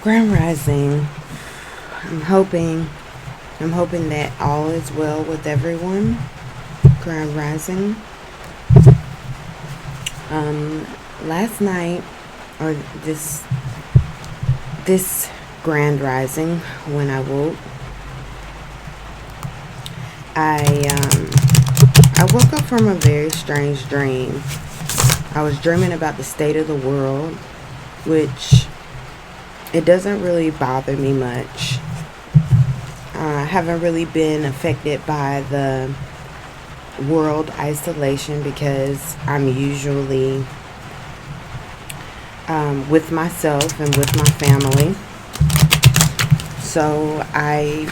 Grand Rising. I'm hoping I'm hoping that all is well with everyone. Grand Rising. Um Last night, or this Grand Rising, when I woke, I woke up from a very strange dream. I was dreaming about the state of the world, which it doesn't really bother me much. I haven't really been affected by the world isolation because I'm usually with myself and with my family. So I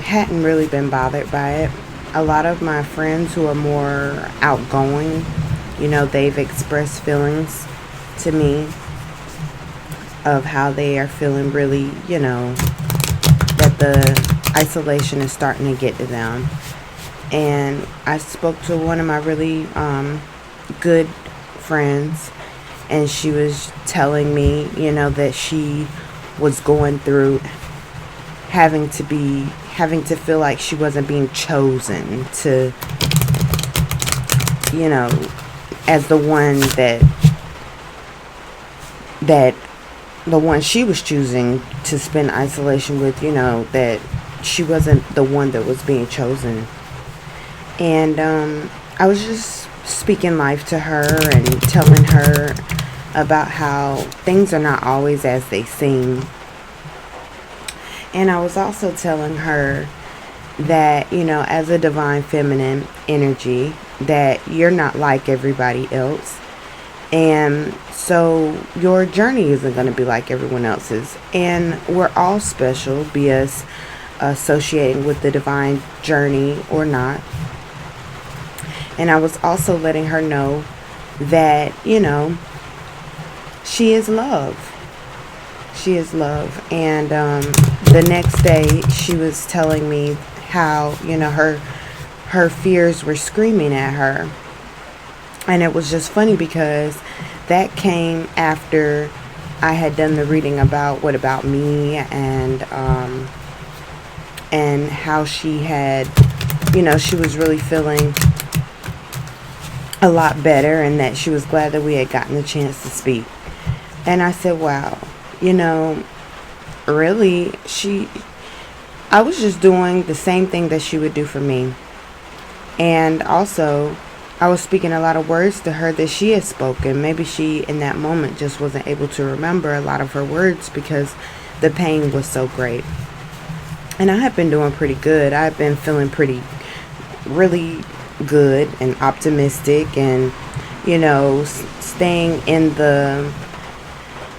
hadn't really been bothered by it. A lot of my friends who are more outgoing, they've expressed feelings to me of how they are feeling really, that the isolation is starting to get to them. And I spoke to one of my really good friends, and she was telling me, that she was going through having to feel like she wasn't being chosen to, you know, as the one that the one she was choosing to spend isolation with, that she wasn't the one that was being chosen. And I was just speaking life to her and telling her about how things are not always as they seem. And I was also telling her that, as a divine feminine energy, that you're not like everybody else. And so your journey isn't going to be like everyone else's. And we're all special, be us associating with the divine journey or not. And I was also letting her know that, she is love. She is love. And the next day she was telling me how, her fears were screaming at her. And it was just funny because that came after I had done the reading about What About Me, and how she had, she was really feeling a lot better, and that she was glad that we had gotten the chance to speak. And I said, wow, really, I was just doing the same thing that she would do for me. And also, I was speaking a lot of words to her that she had spoken. Maybe she, in that moment, just wasn't able to remember a lot of her words because the pain was so great. And I have been doing pretty good. I've been feeling really good and optimistic, and,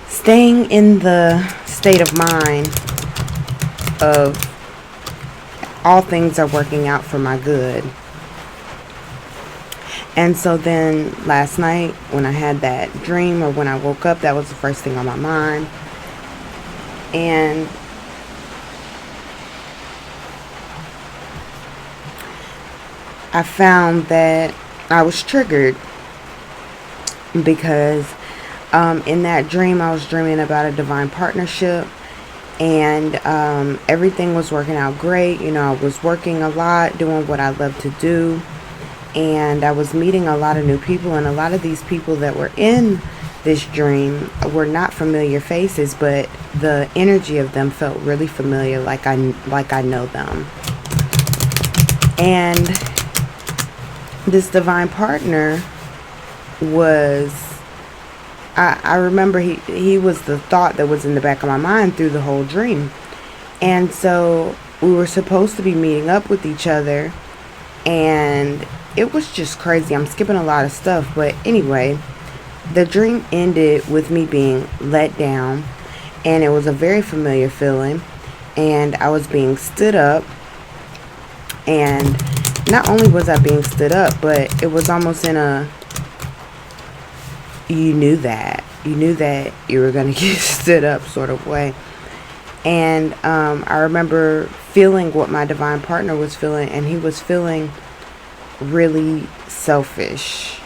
staying in the state of mind of all things are working out for my good. And so then last night when I had that dream, or when I woke up, that was the first thing on my mind. And I found that I was triggered because in that dream I was dreaming about a divine partnership, and everything was working out great. I was working a lot, doing what I love to do. And I was meeting a lot of new people, and a lot of these people that were in this dream were not familiar faces, but the energy of them felt really familiar, like I know them. And this divine partner was, I remember he was the thought that was in the back of my mind through the whole dream. And so we were supposed to be meeting up with each other, and it was just crazy. I'm skipping a lot of stuff, but anyway, the dream ended with me being let down, and it was a very familiar feeling. And I was being stood up, and not only was I being stood up, but it was almost in a, you knew that you were going to get stood up sort of way. And I remember feeling what my divine partner was feeling, and he was feeling really selfish,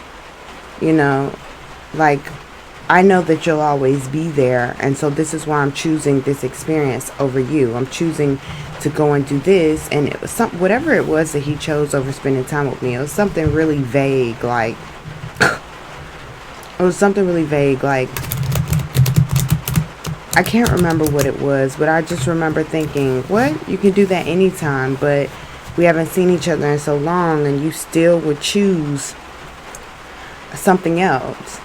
like I know that you'll always be there, and so this is why I'm choosing this experience over you. I'm choosing to go and do this, and it was whatever it was that he chose over spending time with me. It was something really vague, like it was something really vague, like I can't remember what it was, but I just remember thinking, what? You can do that anytime, but we haven't seen each other in so long, and you still would choose something else.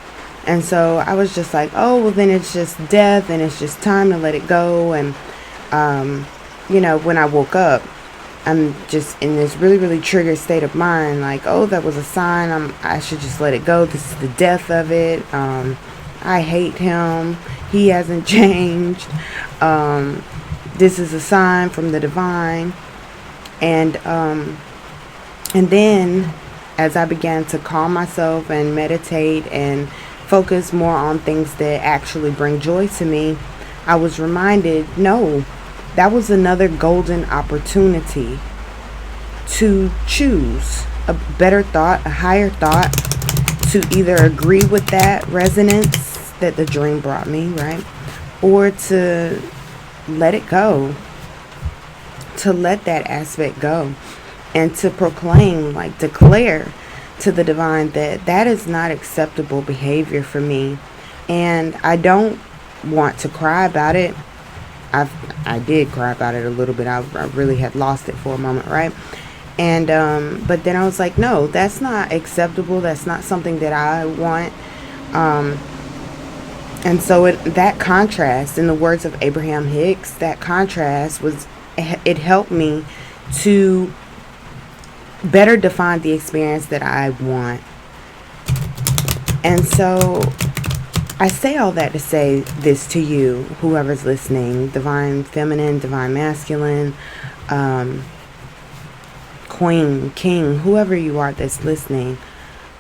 And so I was just like, oh, well, then it's just death, and it's just time to let it go. And, when I woke up, I'm just in this really, really triggered state of mind, like, oh, that was a sign. I should just let it go. This is the death of it. I hate him. He hasn't changed. This is a sign from the divine. And then as I began to calm myself and meditate and focus more on things that actually bring joy to me, I was reminded, no, that was another golden opportunity to choose a better thought, a higher thought, to either agree with that resonance that the dream brought me, right? Or to let it go, to let that aspect go, and to proclaim, like declare to the divine that that is not acceptable behavior for me. And I don't want to cry about it. I did cry about it a little bit. I really had lost it for a moment, right? And but then I was like, no, that's not acceptable. That's not something that I want. And so that contrast, in the words of Abraham Hicks, that contrast it helped me to better define the experience that I want. And so I say all that to say this to you, whoever's listening, divine feminine, divine masculine, queen, king, whoever you are that's listening.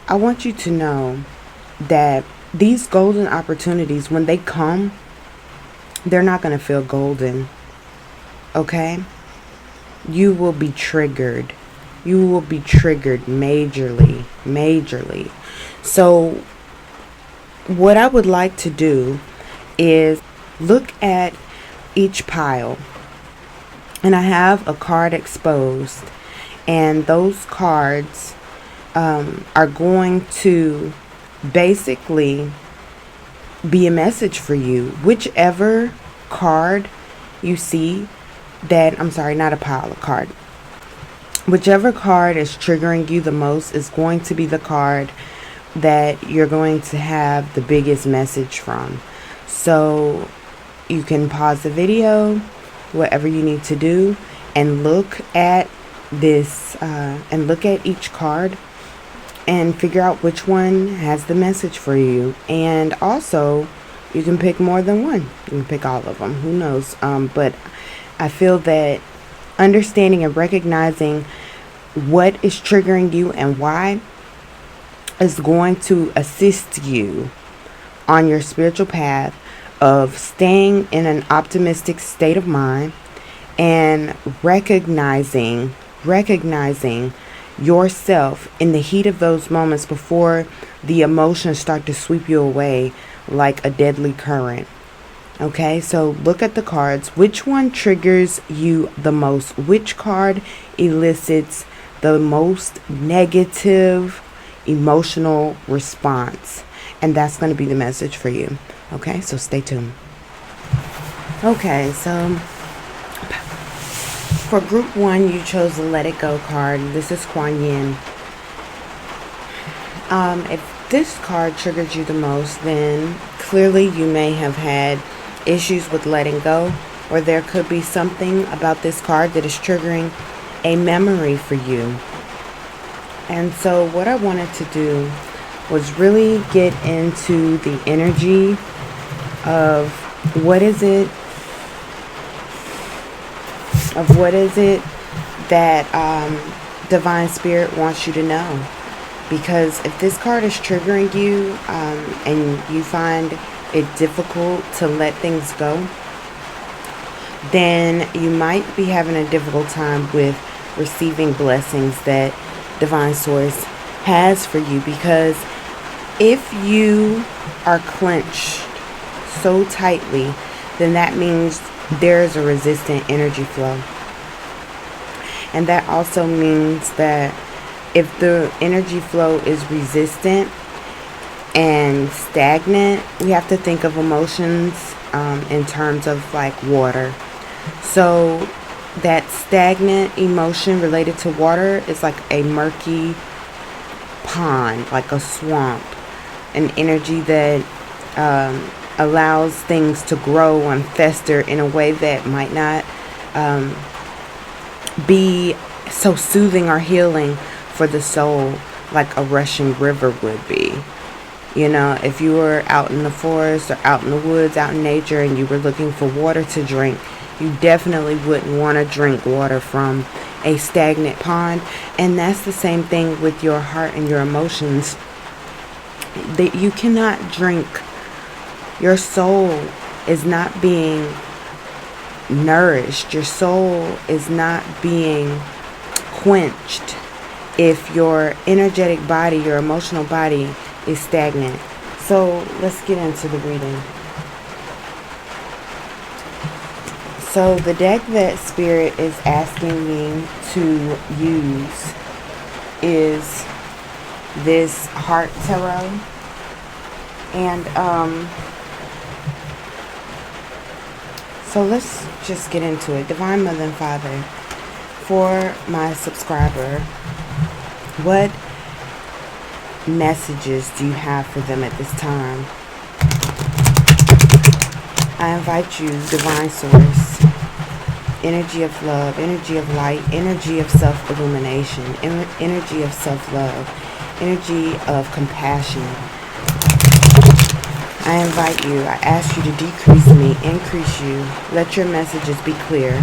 I want you to know that these golden opportunities, when they come, they're not going to feel golden. Okay? You will be triggered. You will be triggered majorly. So what I would like to do is look at each pile. And I have a card exposed. And those cards are going to basically be a message for you. Whichever card you see that, I'm sorry, not a pile, a card. Whichever card is triggering you the most is going to be the card that you're going to have the biggest message from. So you can pause the video, whatever you need to do, and look at this, and look at each card and figure out which one has the message for you. And also, you can pick more than one. You can pick all of them. Who knows? But I feel that understanding and recognizing what is triggering you and why is going to assist you on your spiritual path of staying in an optimistic state of mind and recognizing yourself in the heat of those moments before the emotions start to sweep you away like a deadly current. Okay, so look at the cards. Which one triggers you the most? Which card elicits the most negative emotional response? And that's going to be the message for you. Okay, so stay tuned. Okay, so for group 1, you chose the Let It Go card. This is Kuan Yin. If this card triggered you the most, then clearly you may have had issues with letting go, or there could be something about this card that is triggering a memory for you. And so what I wanted to do was really get into the energy of what is it that Divine Spirit wants you to know. Because if this card is triggering you and you find it difficult to let things go, then you might be having a difficult time with receiving blessings that Divine Source has for you, because If you are clenched so tightly, then that means there is a resistant energy flow. And that also means that if the energy flow is resistant and stagnant, we have to think of emotions in terms of like water. So that stagnant emotion related to water is like a murky pond, like a swamp, an energy that allows things to grow and fester in a way that might not be so soothing or healing for the soul like a rushing river would be. You know, if you were out in the forest or out in the woods, out in nature, and you were looking for water to drink, you definitely wouldn't want to drink water from a stagnant pond. And that's the same thing with your heart and your emotions. That you cannot drink. Your soul is not being nourished. Your soul is not being quenched if your energetic body, your emotional body is stagnant. So let's get into the reading. So the deck that Spirit is asking me to use is this Heart Tarot. And so let's just get into it. Divine Mother and Father, for my subscriber, what messages do you have for them at this time? I invite you, Divine Source, energy of love, energy of light, energy of self-illumination, energy of self-love, energy of compassion. I invite you, I ask you to decrease me, increase you. Let your messages be clear.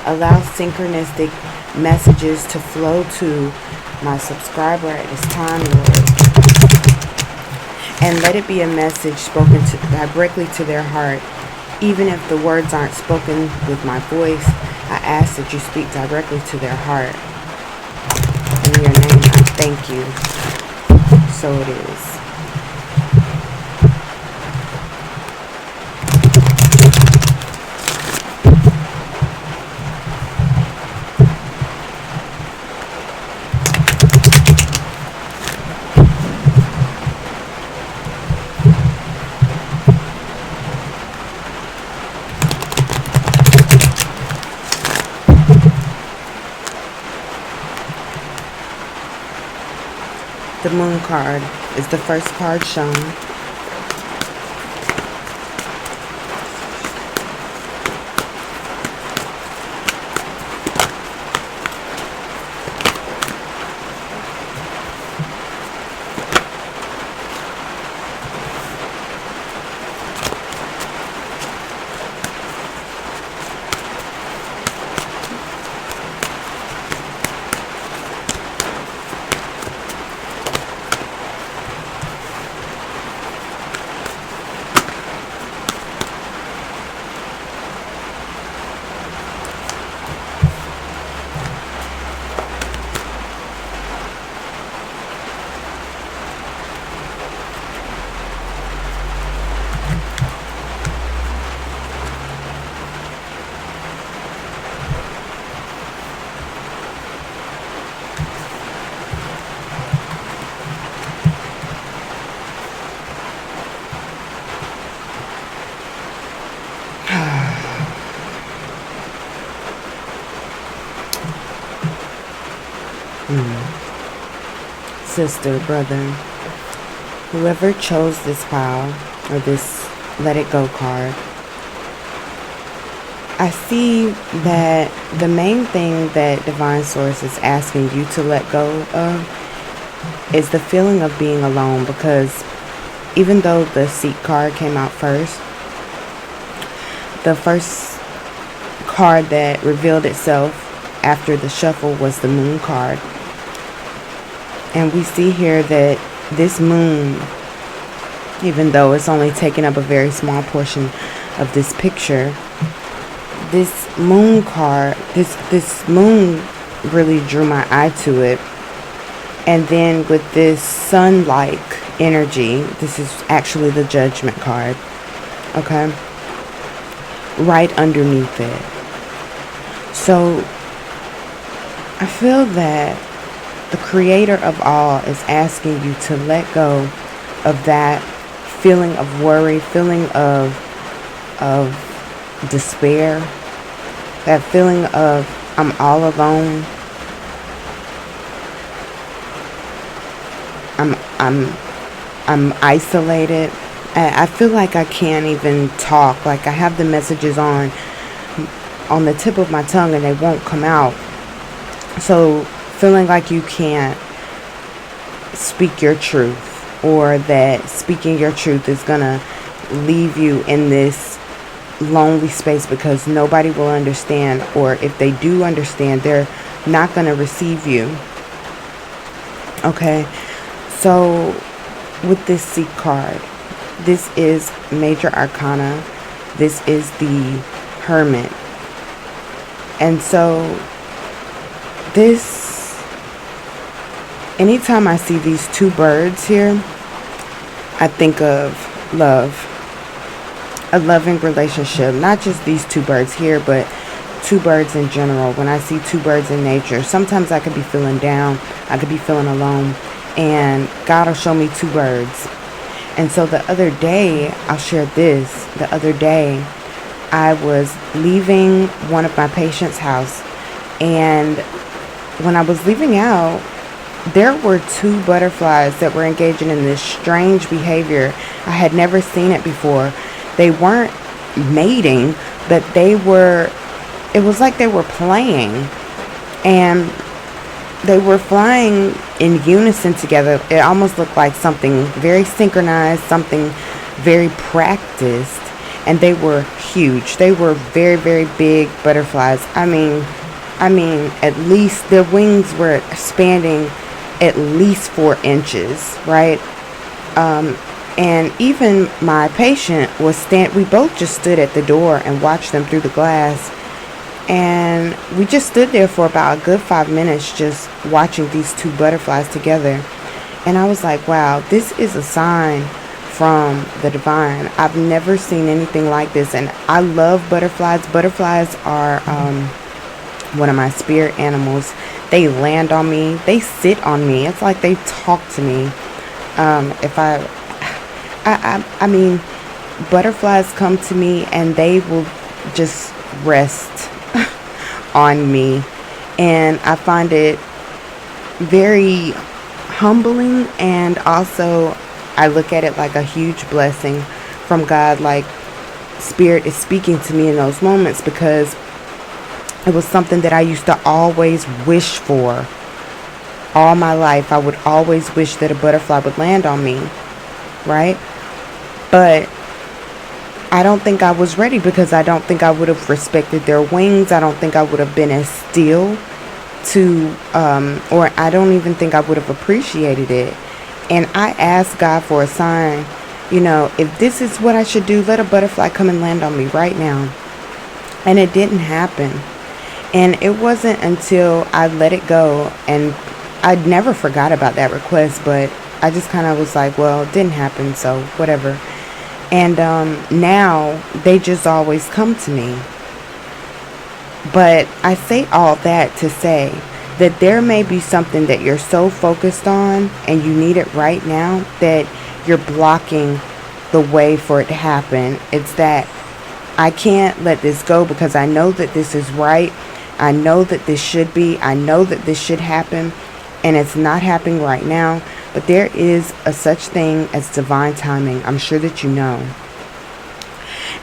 Allow synchronistic messages to flow to my subscriber at this time, Lord. And let it be a message spoken directly to their heart. Even if the words aren't spoken with my voice, I ask that you speak directly to their heart. In your name, I thank you. So it is. The Moon card is the first card shown. Sister, brother, whoever chose this pile or this Let It Go card, I see that the main thing that Divine Source is asking you to let go of is the feeling of being alone, because even though the Seek card came out first, the first card that revealed itself after the shuffle was the Moon card. And we see here that this moon, even though it's only taking up a very small portion of this picture, this moon card, this moon really drew my eye to it. And then with this sun-like energy. This is actually the Judgment card. Okay? Right underneath it. So I feel that the creator of all is asking you to let go of that feeling of worry, feeling of despair, that feeling of I'm all alone. I'm isolated. I feel like I can't even talk. Like I have the messages on the tip of my tongue and they won't come out. So feeling like you can't speak your truth, or that speaking your truth is gonna leave you in this lonely space because nobody will understand, or if they do understand, they're not gonna receive you. Okay, so with this Seek card, this is Major Arcana. This is the Hermit. And so anytime I see these two birds here, I think of love. A loving relationship. Not just these two birds here, but two birds in general. When I see two birds in nature, sometimes I could be feeling down. I could be feeling alone. And God will show me two birds. And so the other day, I'll share this. The other day, I was leaving one of my patients' house. And when I was leaving out, there were two butterflies that were engaging in this strange behavior. I had never seen it before. They weren't mating, but it was like they were playing. And they were flying in unison together. It almost looked like something very synchronized, something very practiced. And they were huge. They were very, very big butterflies. I mean, at least their wings were spanning at least 4 inches, right? And even my patient we both just stood at the door and watched them through the glass. And we just stood there for about a good 5 minutes just watching these two butterflies together. And I was like, wow, this is a sign from the divine. I've never seen anything like this. And I love butterflies. Butterflies are one of my spirit animals. They land on me. They sit on me. It's like they talk to me. I mean, butterflies come to me and they will just rest on me. And I find it very humbling, and also I look at it like a huge blessing from God. Like Spirit is speaking to me in those moments, because it was something that I used to always wish for. All my life, I would always wish that a butterfly would land on me, right? But I don't think I was ready, because I don't think I would have respected their wings. I don't think I would have been as still or I don't even think I would have appreciated it. And I asked God for a sign, if this is what I should do, let a butterfly come and land on me right now. And it didn't happen. And it wasn't until I let it go, and I'd never forgot about that request, but I just kind of was like, well, it didn't happen, so whatever. And now they just always come to me. But I say all that to say that there may be something that you're so focused on and you need it right now that you're blocking the way for it to happen. It's that I can't let this go because I know that this is right. I know that this should be. I know that this should happen, and it's not happening right now. But there is a such thing as divine timing. I'm sure that you know.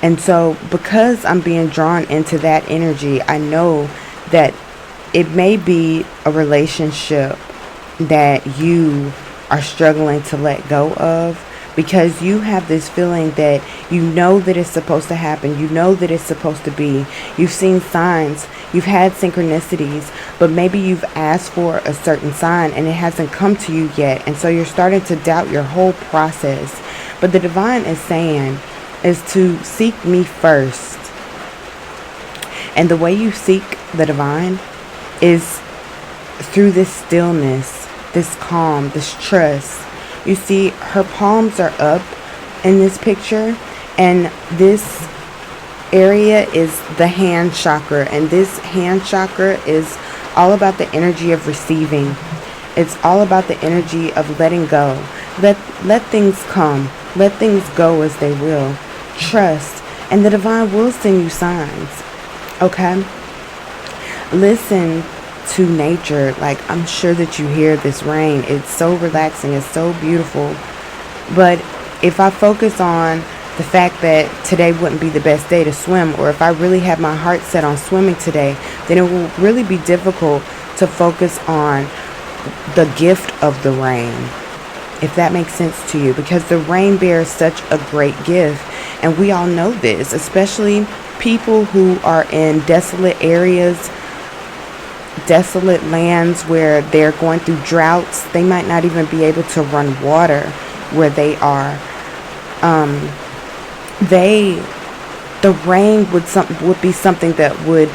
And so because I'm being drawn into that energy, I know that it may be a relationship that you are struggling to let go of, because you have this feeling that you know that it's supposed to happen. You know that it's supposed to be. You've seen signs. You've had synchronicities, but maybe you've asked for a certain sign and it hasn't come to you yet. And so you're starting to doubt your whole process. But the divine is saying is to seek me first. And the way you seek the divine is through this stillness, this calm, this trust, You see, her palms are up in this picture, and this area is the hand chakra, and this hand chakra is all about the energy of receiving. It's all about the energy of letting go. Let things come. Let things go as they will. Trust, and the divine will send you signs. Okay? Listen to nature. Like, I'm sure that you hear this rain. It's so relaxing. It's so beautiful. But if I focus on the fact that today wouldn't be the best day to swim, or if I really have my heart set on swimming today, then it will really be difficult to focus on the gift of the rain, if that makes sense to you, because the rain bears such a great gift. And we all know this, especially people who are in desolate areas, desolate lands where they're going through droughts. They might not even be able to run water where they are. The rain would be something that would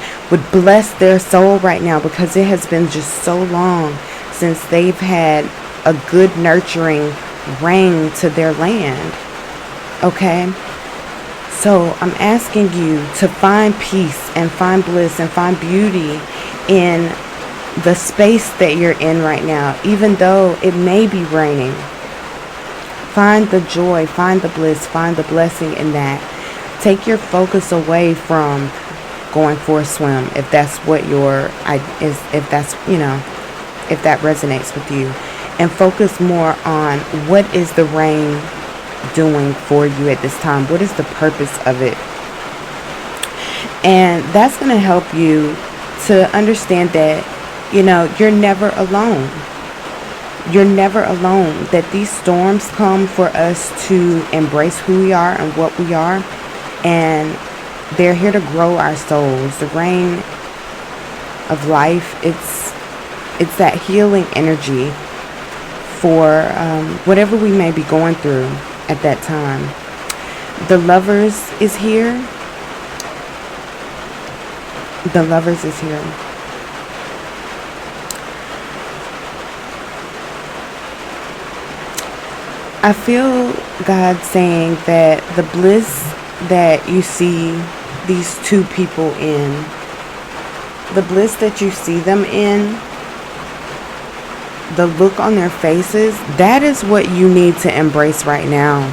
bless their soul right now, because it has been just so long since they've had a good nurturing rain to their land. Okay? So I'm asking you to find peace and find bliss and find beauty in the space that you're in right now, even though it may be raining. Find the joy, find the bliss, find the blessing in that. Take your focus away from going for a swim, if that's what if that resonates with you, and focus more on what is the rain doing for you at this time. What is the purpose of it? And that's going to help you to understand that, you're never alone. You're never alone. That these storms come for us to embrace who we are and what we are. And they're here to grow our souls. The rain of life, it's that healing energy for whatever we may be going through at that time. The Lovers is here. The Lovers is here. I feel God saying that the bliss that you see these two people in, the bliss that you see them in, the look on their faces, that is what you need to embrace right now.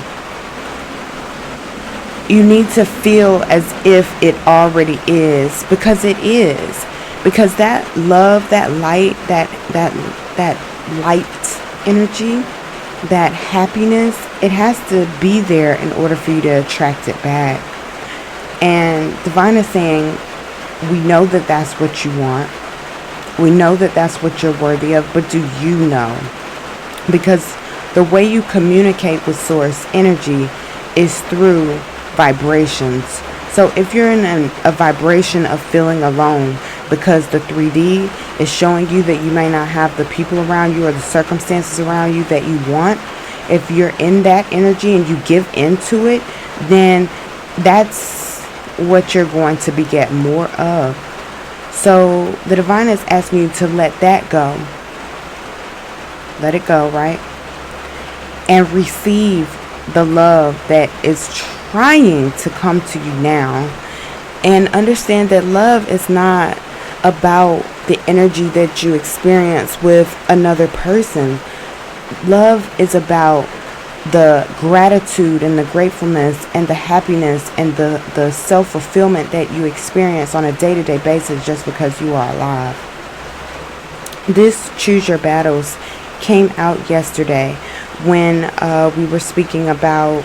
You need to feel as if it already is, because it is. Because that love, that light, that light energy, that happiness, it has to be there in order for you to attract it back. And Divine is saying, we know that that's what you want. We know that that's what you're worthy of, but do you know? Because the way you communicate with source energy is through vibrations. So if you're in a vibration of feeling alone, because the 3D is showing you that you may not have the people around you or the circumstances around you that you want, if you're in that energy and you give into it, then that's what you're going to beget more of. So the Divine is asking you to let that go. Let it go, right? And receive the love that is trying to come to you now. And understand that love is not about the energy that you experience with another person. Love is about the gratitude and the gratefulness and the happiness and the self-fulfillment that you experience on a day-to-day basis just because you are alive. This Choose Your Battles came out yesterday when we were speaking about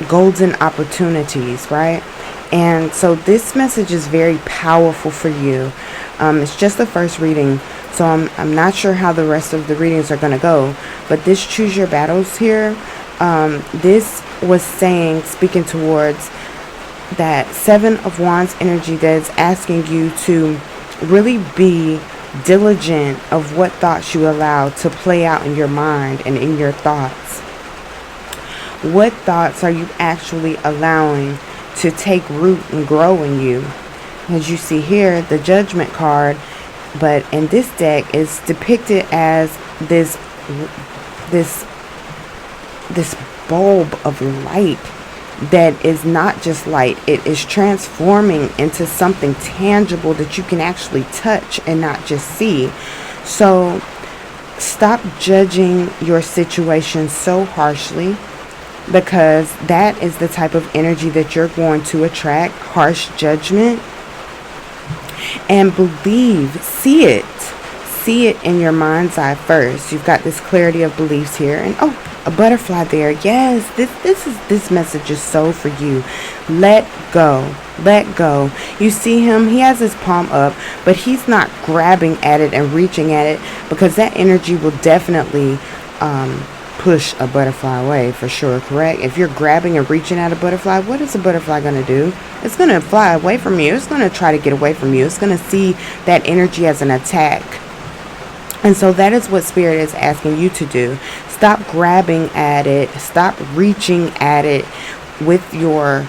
golden opportunities, right? And so this message is very powerful for you. It's just the first reading, so I'm not sure how the rest of the readings are going to go. But this Choose Your Battles here, this was speaking towards that Seven of Wands energy that's asking you to really be diligent of what thoughts you allow to play out in your mind and in your thoughts. What thoughts are you actually allowing to take root and grow in you? As you see here, the Judgment card, but in this deck is depicted as this this this bulb of light that is not just light, it is transforming into something tangible that you can actually touch and not just see. So stop judging your situation so harshly, because that is the type of energy that you're going to attract, harsh judgment. And believe, see it in your mind's eye first. You've got this clarity of beliefs here, and oh, a butterfly there. Yes, this message is so for you. Let go. Let go. You see him, he has his palm up, but he's not grabbing at it and reaching at it, because that energy will definitely push a butterfly away for sure, correct? If you're grabbing and reaching at a butterfly, what is a butterfly going to do? It's going to fly away from you. It's going to try to get away from you. It's going to see that energy as an attack. And so that is what Spirit is asking you to do. Stop grabbing at it. Stop reaching at it with your,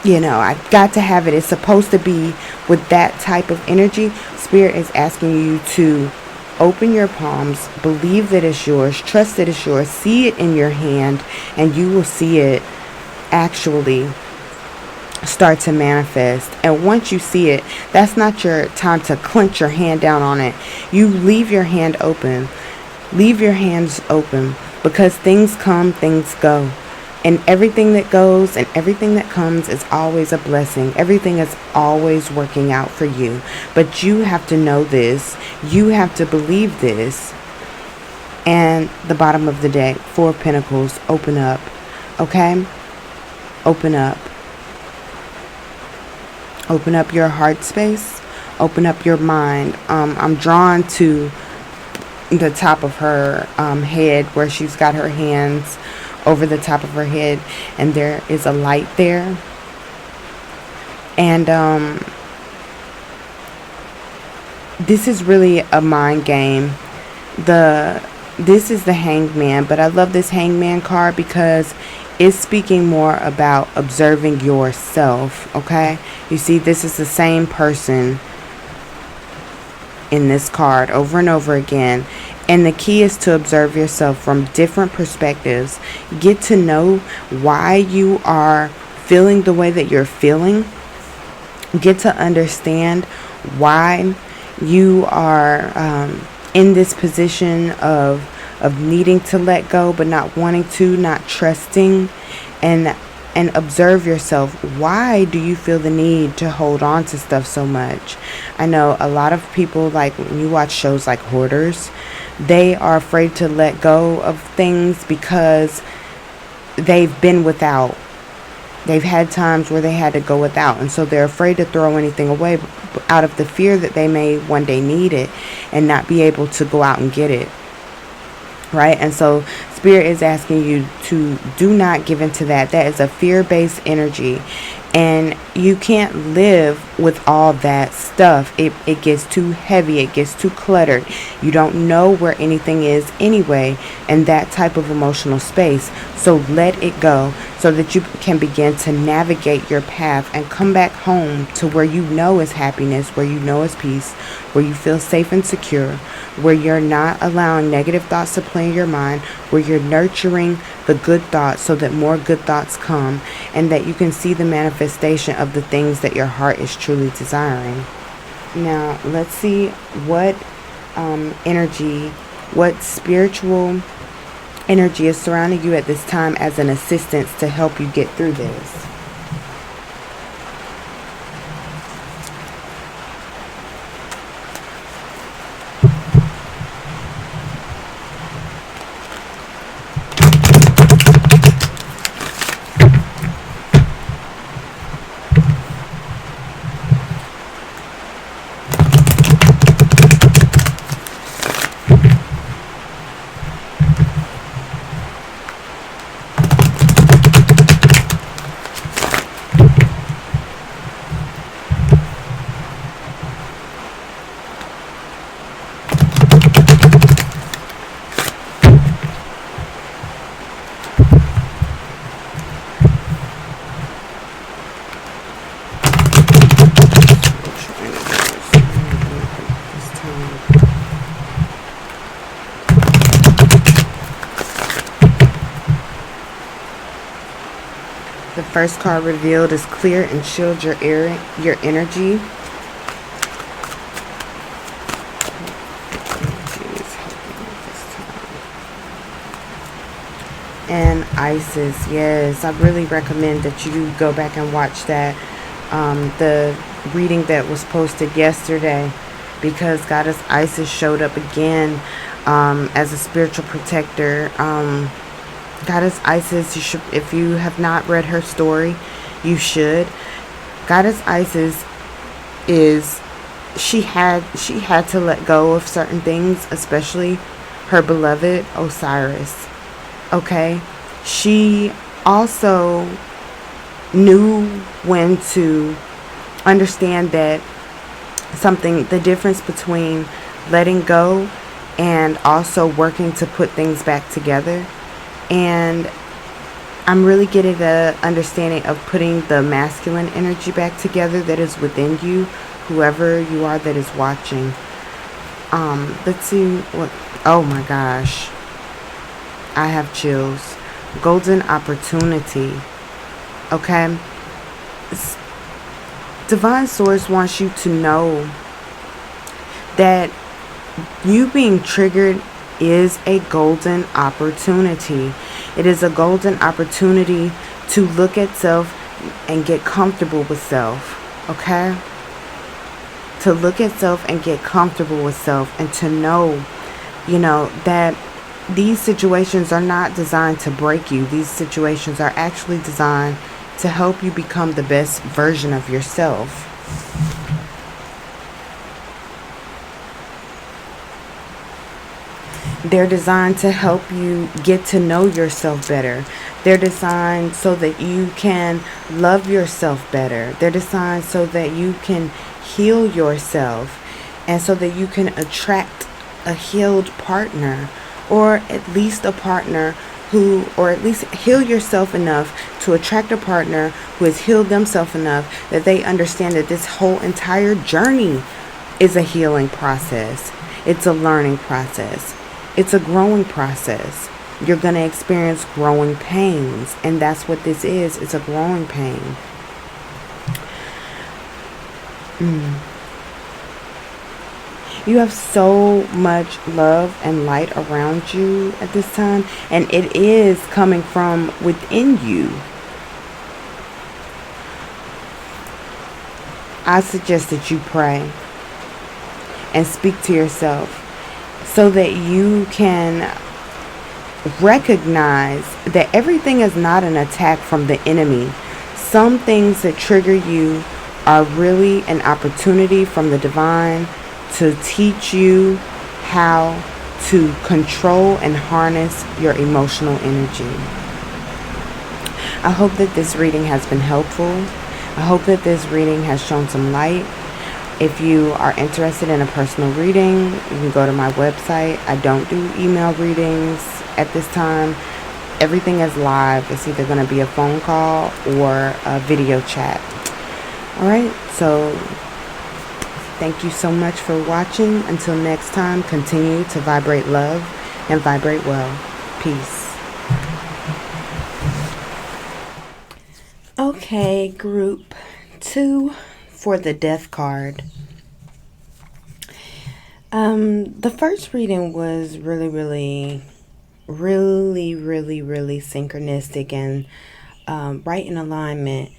I've got to have it. It's supposed to be with that type of energy. Spirit is asking you to open your palms, believe that it's yours, trust that it's yours, see it in your hand, and you will see it actually start to manifest. And once you see it, that's not your time to clench your hand down on it. You leave your hand open. Leave your hands open, because things come, things go. And everything that goes and everything that comes is always a blessing. Everything is always working out for you. But you have to know this. You have to believe this. And the bottom of the deck, 4 of Pentacles, open up. Okay? Open up. Open up your heart space. Open up your mind. I'm drawn to the top of her head, where she's got her hands over the top of her head, and there is a light there. And this is really a mind game. This is the Hangman, but I love this Hangman card because it's speaking more about observing yourself. Okay, you see, this is the same person in this card over and over again. And the key is to observe yourself from different perspectives. Get to know why you are feeling the way that you're feeling. Get to understand why you are in this position of needing to let go, but not wanting to, not trusting. And observe yourself. Why do you feel the need to hold on to stuff so much? I know a lot of people, like when you watch shows like Hoarders, they are afraid to let go of things because they've been without. They've had times where they had to go without, and so they're afraid to throw anything away out of the fear that they may one day need it and not be able to go out and get it. Right? And so Spirit is asking you to do not give into that. That is a fear-based energy. And you can't live with all that stuff. It gets too heavy. It gets too cluttered. You don't know where anything is anyway in that type of emotional space. So let it go so that you can begin to navigate your path and come back home to where you know is happiness, where you know is peace, where you feel safe and secure, where you're not allowing negative thoughts to play in your mind, where you're nurturing the good thoughts so that more good thoughts come, and that you can see the manifestation of the things that your heart is truly desiring. Now, let's see what what spiritual energy is surrounding you at this time as an assistance to help you get through this. The first card revealed is clear and shield your energy. And Isis, yes, I really recommend that you go back and watch that, the reading that was posted yesterday, because Goddess Isis showed up again as a spiritual protector. Goddess Isis, you should, if you have not read her story, you should. Goddess Isis is, she had to let go of certain things, especially her beloved Osiris. Okay, she also knew when to understand that the difference between letting go and also working to put things back together. And I'm really getting the understanding of putting the masculine energy back together that is within you, whoever you are that is watching. Let's see what, oh my gosh, I have chills. Golden opportunity. Okay, Divine Source wants you to know that you being triggered is a golden opportunity. It is a golden opportunity to look at self and get comfortable with self. Okay, to look at self and get comfortable with self, and to know, that these situations are not designed to break you. These situations are actually designed to help you become the best version of yourself. They're designed to help you get to know yourself better. They're designed so that you can love yourself better. They're designed so that you can heal yourself, and so that you can attract a healed partner, or at least a partner who, or at least heal yourself enough to attract a partner who has healed themselves enough that they understand that this whole entire journey is a healing process. It's a learning process. It's a growing process. You're going to experience growing pains, and that's what this is. It's a growing pain. You have so much love and light around you at this time, and it is coming from within you. I suggest that you pray and speak to yourself so that you can recognize that everything is not an attack from the enemy. Some things that trigger you are really an opportunity from the divine to teach you how to control and harness your emotional energy. I hope that this reading has been helpful. I hope that this reading has shown some light. If you are interested in a personal reading, you can go to my website. I don't do email readings at this time. Everything is live. It's either going to be a phone call or a video chat. Alright, so thank you so much for watching. Until next time, continue to vibrate love and vibrate well. Peace. Okay, group 2 for the Death card. The first reading was really synchronistic and right in alignment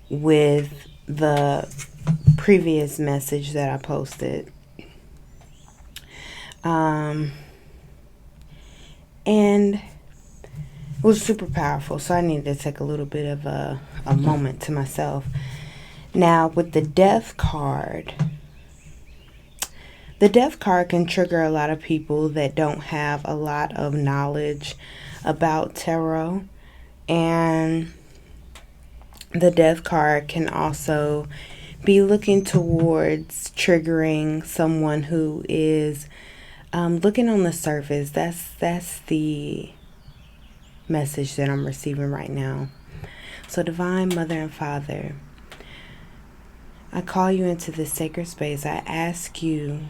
with the previous message that I posted. And it was super powerful, so I needed to take a little bit of a moment to myself. Now, with the Death card, the Death card can trigger a lot of people that don't have a lot of knowledge about tarot. And the Death card can also be looking towards triggering someone who is looking on the surface. That's the message that I'm receiving right now. So, Divine Mother and Father, I call you into this sacred space. I ask you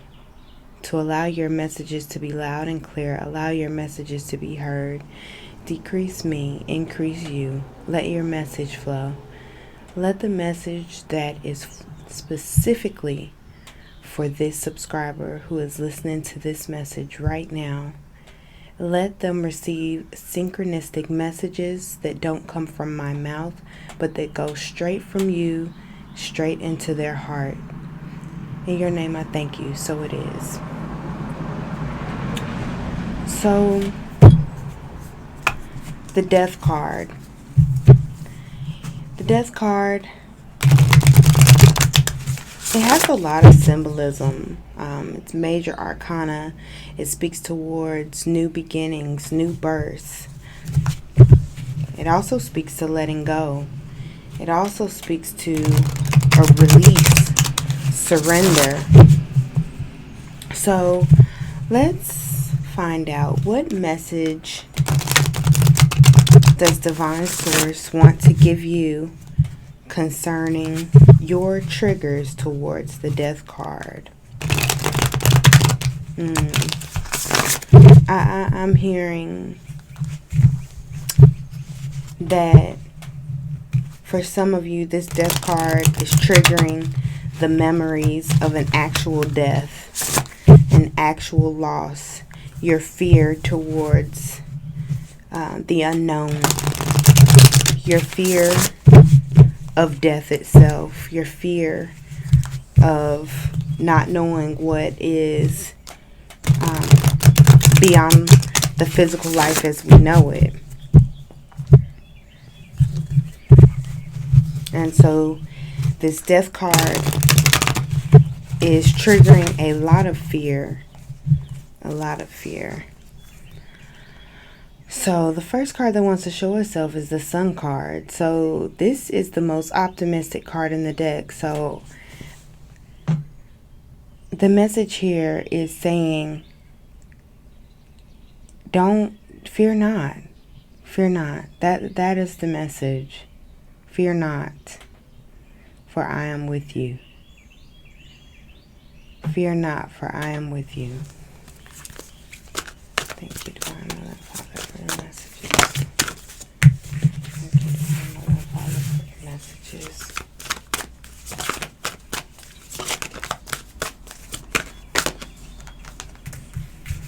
to allow your messages to be loud and clear. Allow your messages to be heard. decrease me, increase you. Let your message flow. Let the message that is specifically for this subscriber who is listening to this message right now, let them receive synchronistic messages that don't come from my mouth, but that go straight from you, straight into their heart. In your name I thank you, so it is. So, the Death card. The Death card, it has a lot of symbolism. It's major arcana. It speaks towards new beginnings, new births. It also speaks to letting go. It also speaks to a release, surrender. So let's find out, what message does Divine Source want to give you concerning your triggers towards the Death card? I'm hearing that for some of you, this Death card is triggering the memories of an actual death, an actual loss, your fear towards the unknown, your fear of death itself, your fear of not knowing what is beyond the physical life as we know it. And so this Death card is triggering a lot of fear. A lot of fear. So the first card that wants to show itself is the Sun card. So this is the most optimistic card in the deck. So the message here is saying, fear not. Fear not. That is the message. Fear not, for I am with you. Fear not, for I am with you. Thank you, Divine Mother Father, for your messages. Thank you, Divine Mother Father, for your messages.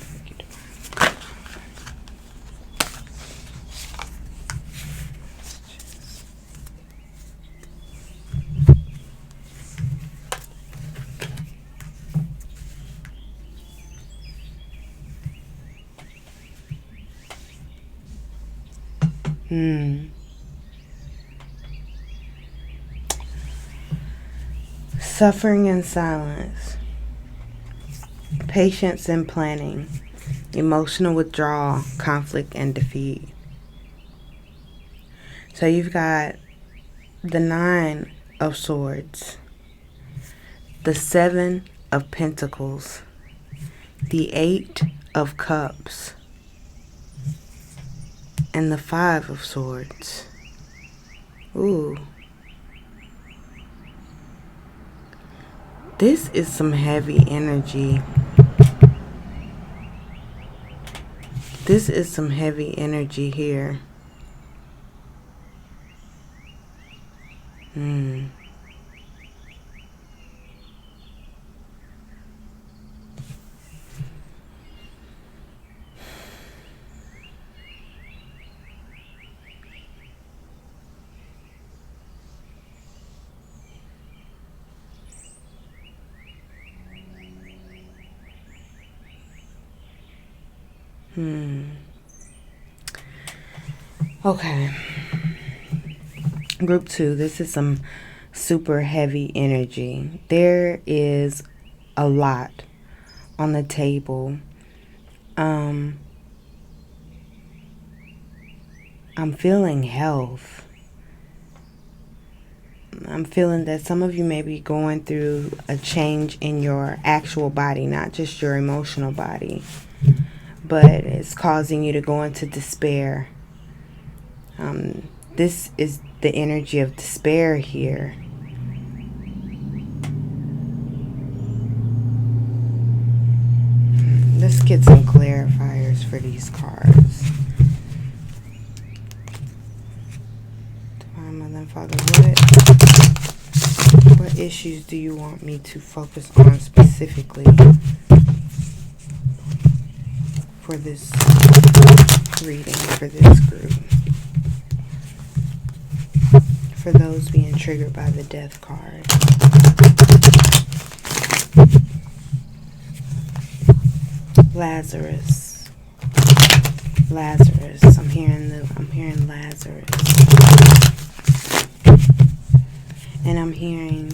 Thank you, Divine Mother Suffering in silence, patience and planning, emotional withdrawal, conflict and defeat. So you've got the 9 of Swords, the 7 of Pentacles, the 8 of Cups, and the 5 of Swords. Ooh. This is some heavy energy. This is some heavy energy here. Okay. Group 2, this is some super heavy energy. There is a lot on the table. I'm feeling health. I'm feeling that some of you may be going through a change in your actual body, not just your emotional body, but it's causing you to go into despair. This is the energy of despair here. Let's get some clarifiers for these cards. Heavenly Father, what issues do you want me to focus on specifically for this reading, for this group? For those being triggered by the death card. Lazarus. I'm hearing Lazarus. And I'm hearing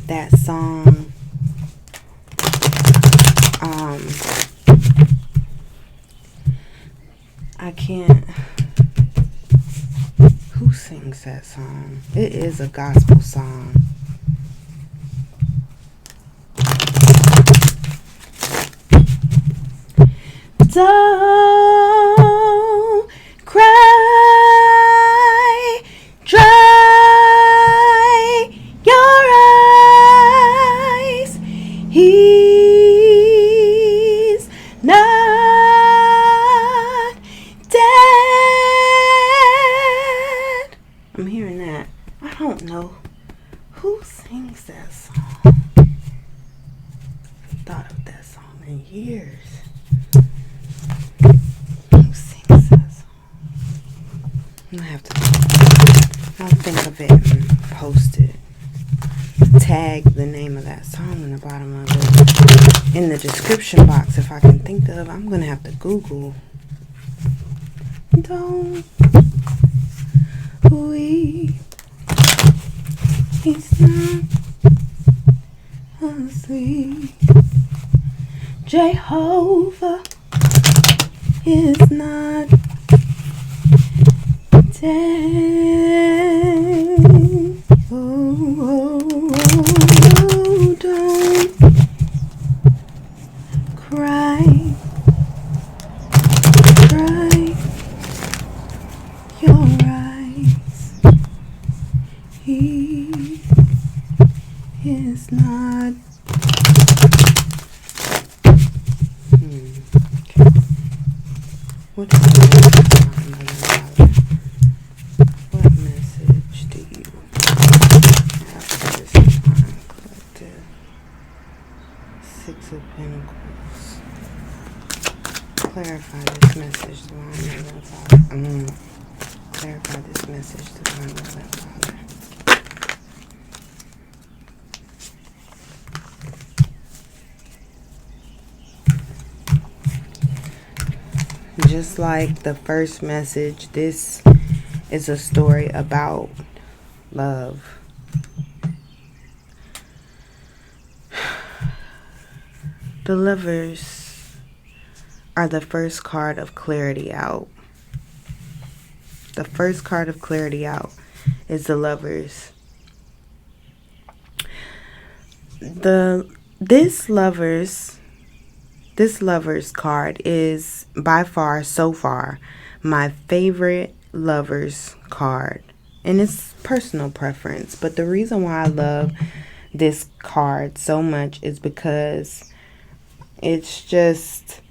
that song. I can't. Who sings that song? It is a gospel song. Don't cry, dry your eyes. He's not dead. I'm hearing that. I don't know who sings that song. I thought of that song in years. I'll think of it and post it. Tag the name of that song in the bottom of it. In the description box, if I can think of. I'm going to have to Google. Don't weep. He's not asleep. Jehovah is not dead. Oh, don't cry your eyes. He is not. What is the what message do you have for this divine collective? Six of Pentacles. Clarify this message, divine Heavenly Father. Clarify this message, divine Heavenly Father. Just like the first message, this is a story about love. The Lovers are the first card of clarity out. The first card of clarity out is the Lovers. This Lovers card is by far, so far, my favorite Lovers card. And it's personal preference. But the reason why I love this card so much is because it's just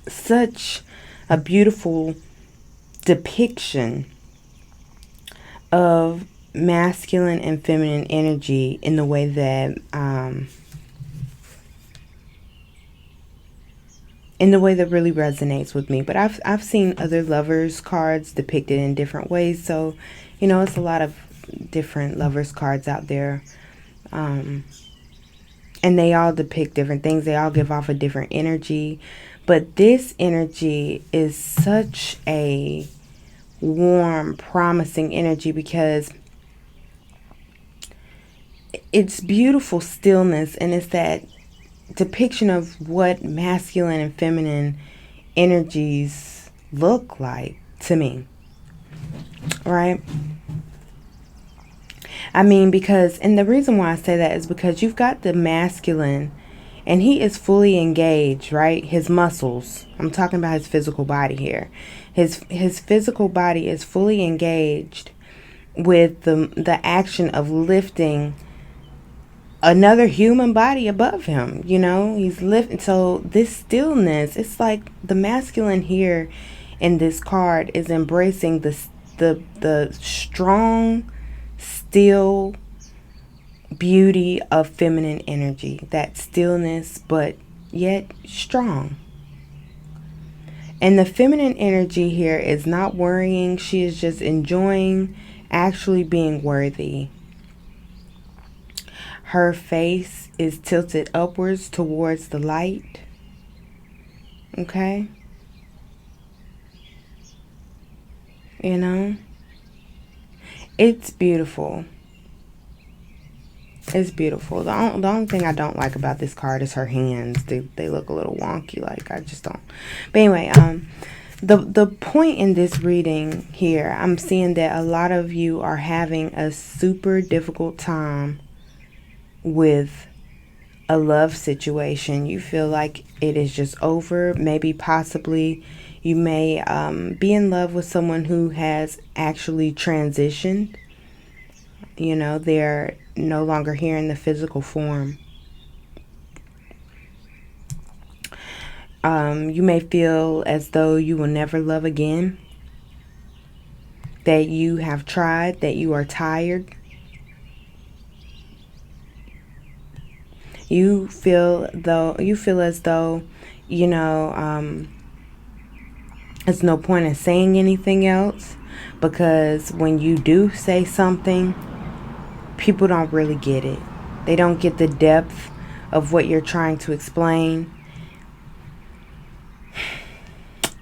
such a beautiful depiction of masculine and feminine energy in the way that really resonates with me. But I've seen other Lovers cards depicted in different ways, so it's a lot of different Lovers cards out there, and they all depict different things. They all give off a different energy, but this energy is such a warm, promising energy because it's beautiful stillness, and it's that depiction of what masculine and feminine energies look like to me, right? I mean, and the reason why I say that is because you've got the masculine, and he is fully engaged, right? His muscles, I'm talking about his physical body here. His physical body is fully engaged with the action of lifting another human body above him. He's lifting. So this stillness, it's like the masculine here in this card is embracing the strong, still beauty of feminine energy. That stillness, but yet strong. And the feminine energy here is not worrying. She is just enjoying actually being worthy. Her face is tilted upwards towards the light. Okay? You know? It's beautiful. It's beautiful. The only thing I don't like about this card is her hands. They look a little wonky. Like, I just don't. But anyway, the point in this reading here, I'm seeing that a lot of you are having a super difficult time with a love situation. You feel like it is just over. Maybe possibly you may be in love with someone who has actually transitioned. You know, they're no longer here in the physical form. You may feel as though you will never love again, that you have tried, that you are tired. You feel as though, you know, there's no point in saying anything else, because when you do say something, people don't really get it. They don't get the depth of what you're trying to explain.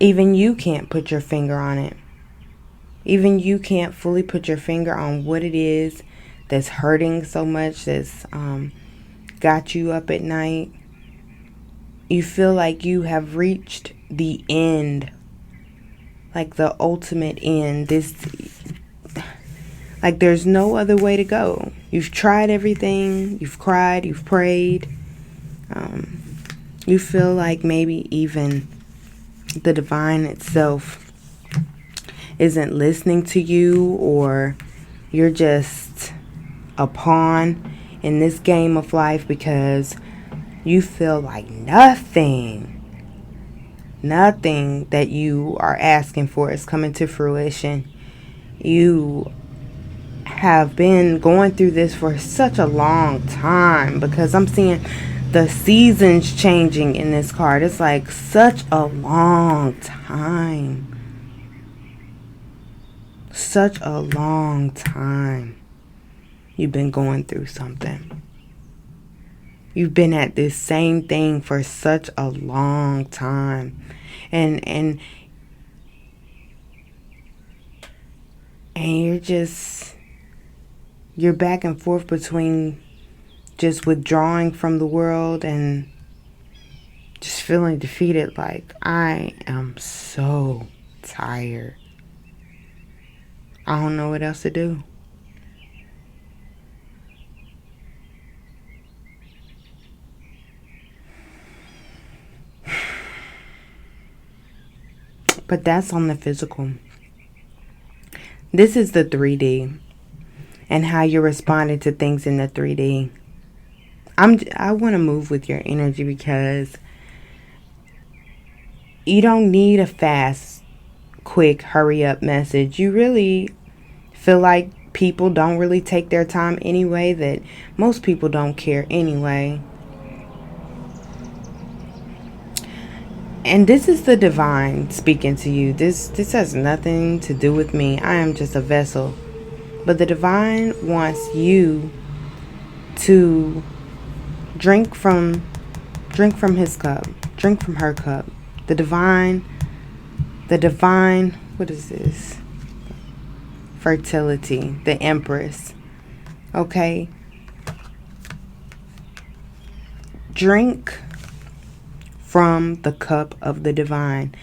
Even you can't put your finger on it. Even you can't fully put your finger on what it is that's hurting so much, that's got you up at night. You feel like you have reached the end, like the ultimate end. Like there's no other way to go. You've tried everything. You've cried. You've prayed. You feel like maybe even the divine itself isn't listening to you, or you're just a pawn in this game of life, because you feel like nothing that you are asking for is coming to fruition. You have been going through this for such a long time, because I'm seeing the seasons changing in this card. It's like such a long time. Such a long time. You've been going through something. You've been at this same thing for such a long time. And you're back and forth between just withdrawing from the world and just feeling defeated. Like, I am so tired. I don't know what else to do. But that's on the physical. This is the 3D and how you're responding to things in the 3D. I want to move with your energy, because you don't need a fast, quick, hurry up message. You really feel like people don't really take their time anyway, that most people don't care anyway. And this is the divine speaking to you. This has nothing to do with me. I am just a vessel. But the divine wants you to drink from his cup. Drink from her cup. The divine, what is this? Fertility, the Empress. Okay? Drink from the cup of the divine.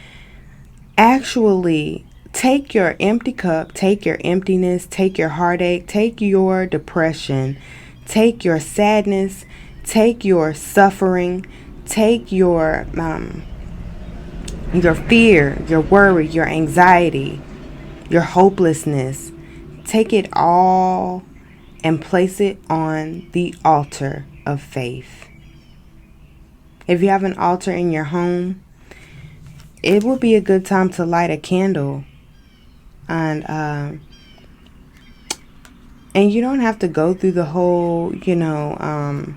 Actually, take your empty cup, take your emptiness, take your heartache, take your depression, take your sadness, take your suffering, take your fear, your worry, your anxiety, your hopelessness. Take it all and place it on the altar of faith. If you have an altar in your home, it will be a good time to light a candle And and you don't have to go through the whole, you know,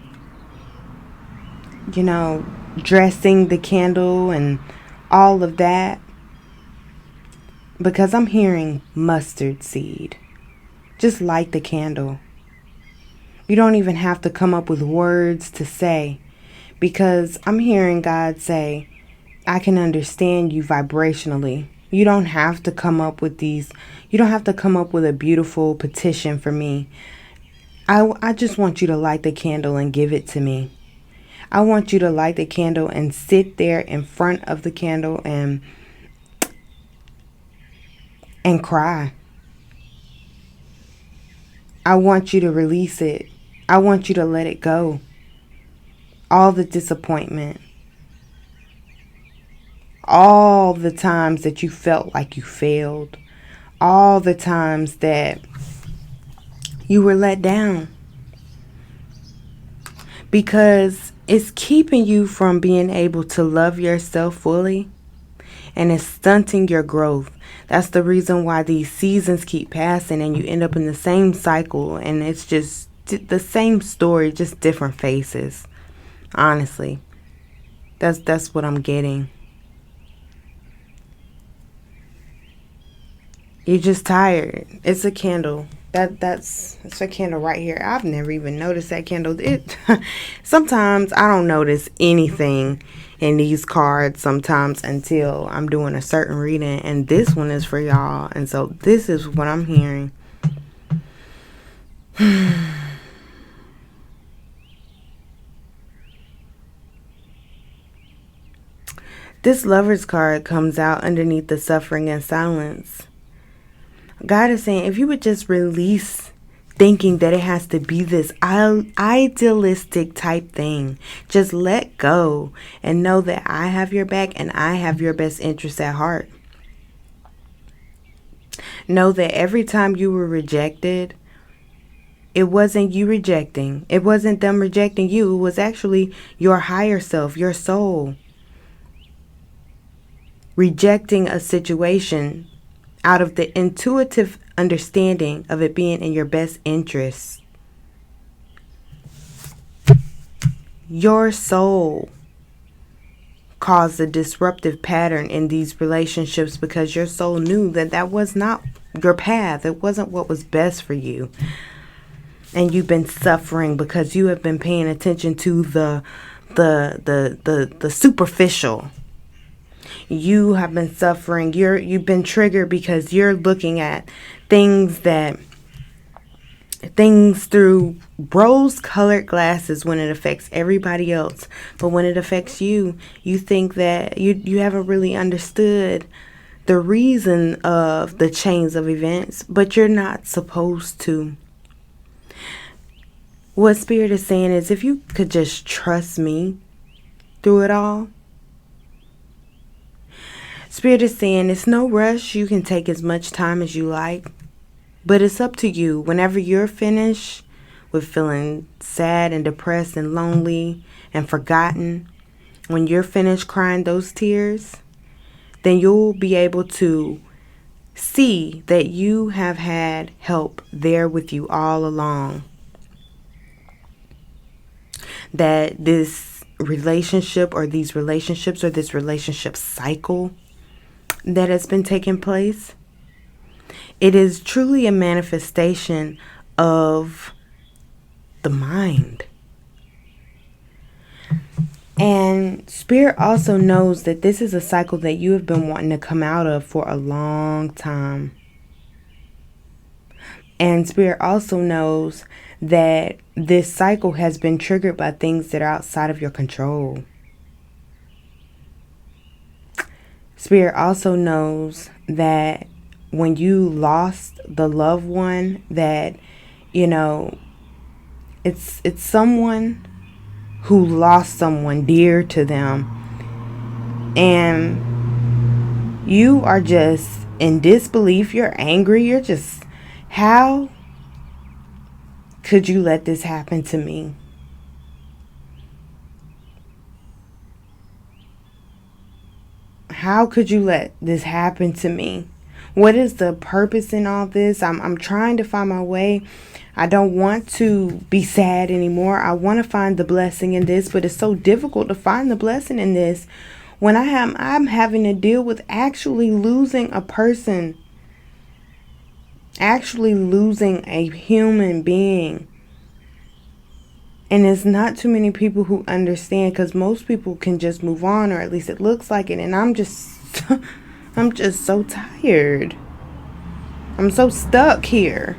dressing the candle and all of that, because I'm hearing mustard seed. Just light the candle. You don't even have to come up with words to say, because I'm hearing God say, I can understand you vibrationally. You don't have to come up with you don't have to come up with a beautiful petition for me. I just want you to light the candle and give it to me. I want you to light the candle and sit there in front of the candle and cry. I want you to release it. I want you to let it go. All the disappointment, all the times that you felt like you failed, all the times that you were let down, because it's keeping you from being able to love yourself fully, and it's stunting your growth. That's the reason why these seasons keep passing and you end up in the same cycle, and it's just the same story, just different faces. Honestly, that's what I'm getting. You're just tired. It's a candle. It's a candle right here. I've never even noticed that candle. It sometimes I don't notice anything in these cards sometimes until I'm doing a certain reading, and this one is for y'all, and so this is what I'm hearing. This Lover's card comes out underneath the suffering and silence. God is saying, if you would just release thinking that it has to be this idealistic type thing, just let go and know that I have your back and I have your best interest at heart. Know that every time you were rejected, it wasn't you rejecting. It wasn't them rejecting you. It was actually your higher self, your soul, rejecting a situation out of the intuitive understanding of it being in your best interest. Your soul caused a disruptive pattern in these relationships because your soul knew that that was not your path. It wasn't what was best for you. And you've been suffering because you have been paying attention to the superficial. You have been suffering. You've been triggered because you're looking at things through rose-colored glasses when it affects everybody else. But when it affects you, you think that you haven't really understood the reason of the chains of events, but you're not supposed to. What Spirit is saying is, if you could just trust me through it all. Spirit is saying it's no rush. You can take as much time as you like. But it's up to you. Whenever you're finished with feeling sad and depressed and lonely and forgotten, when you're finished crying those tears, then you'll be able to see that you have had help there with you all along. That this relationship or these relationships or this relationship cycle that has been taking place, it is truly a manifestation of the mind. And Spirit also knows that this is a cycle that you have been wanting to come out of for a long time. And Spirit also knows that this cycle has been triggered by things that are outside of your control. Spirit also knows that when you lost the loved one, that, it's someone who lost someone dear to them. And you are just in disbelief. You're angry. You're just, how could you let this happen to me? How could you let this happen to me? What is the purpose in all this? I'm trying to find my way. I don't want to be sad anymore. I want to find the blessing in this, but it's so difficult to find the blessing in this when I'm having to deal with actually losing a person, actually losing a human being. And it's not too many people who understand, because most people can just move on, or at least it looks like it. And I'm just so tired. I'm so stuck here.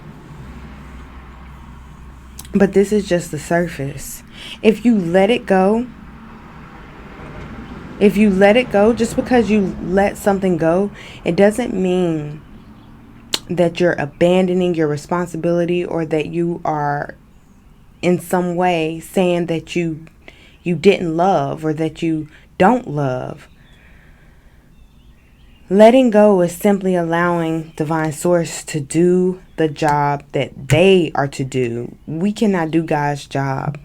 But this is just the surface. If you let it go, just because you let something go, it doesn't mean that you're abandoning your responsibility, or that you are in some way saying that you didn't love, or that you don't love. Letting go is simply allowing Divine Source to do the job that they are to do. We cannot do God's job.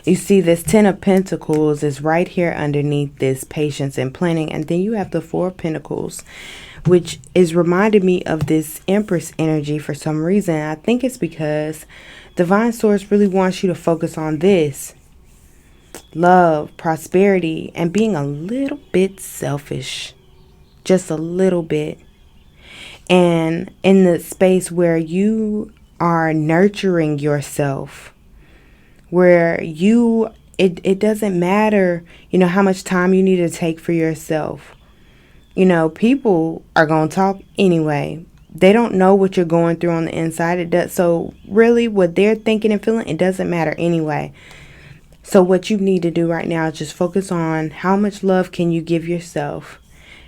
You see, this 10 of Pentacles is right here underneath this patience and planning. And then you have the 4 of Pentacles, which is reminding me of this Empress energy for some reason. I think it's because Divine Source really wants you to focus on this. Love, prosperity, and being a little bit selfish. Just a little bit. And in the space where you are nurturing yourself, where it doesn't matter, how much time you need to take for yourself. People are going to talk anyway. They don't know what you're going through on the inside. So really what they're thinking and feeling, it doesn't matter anyway. So what you need to do right now is just focus on how much love can you give yourself?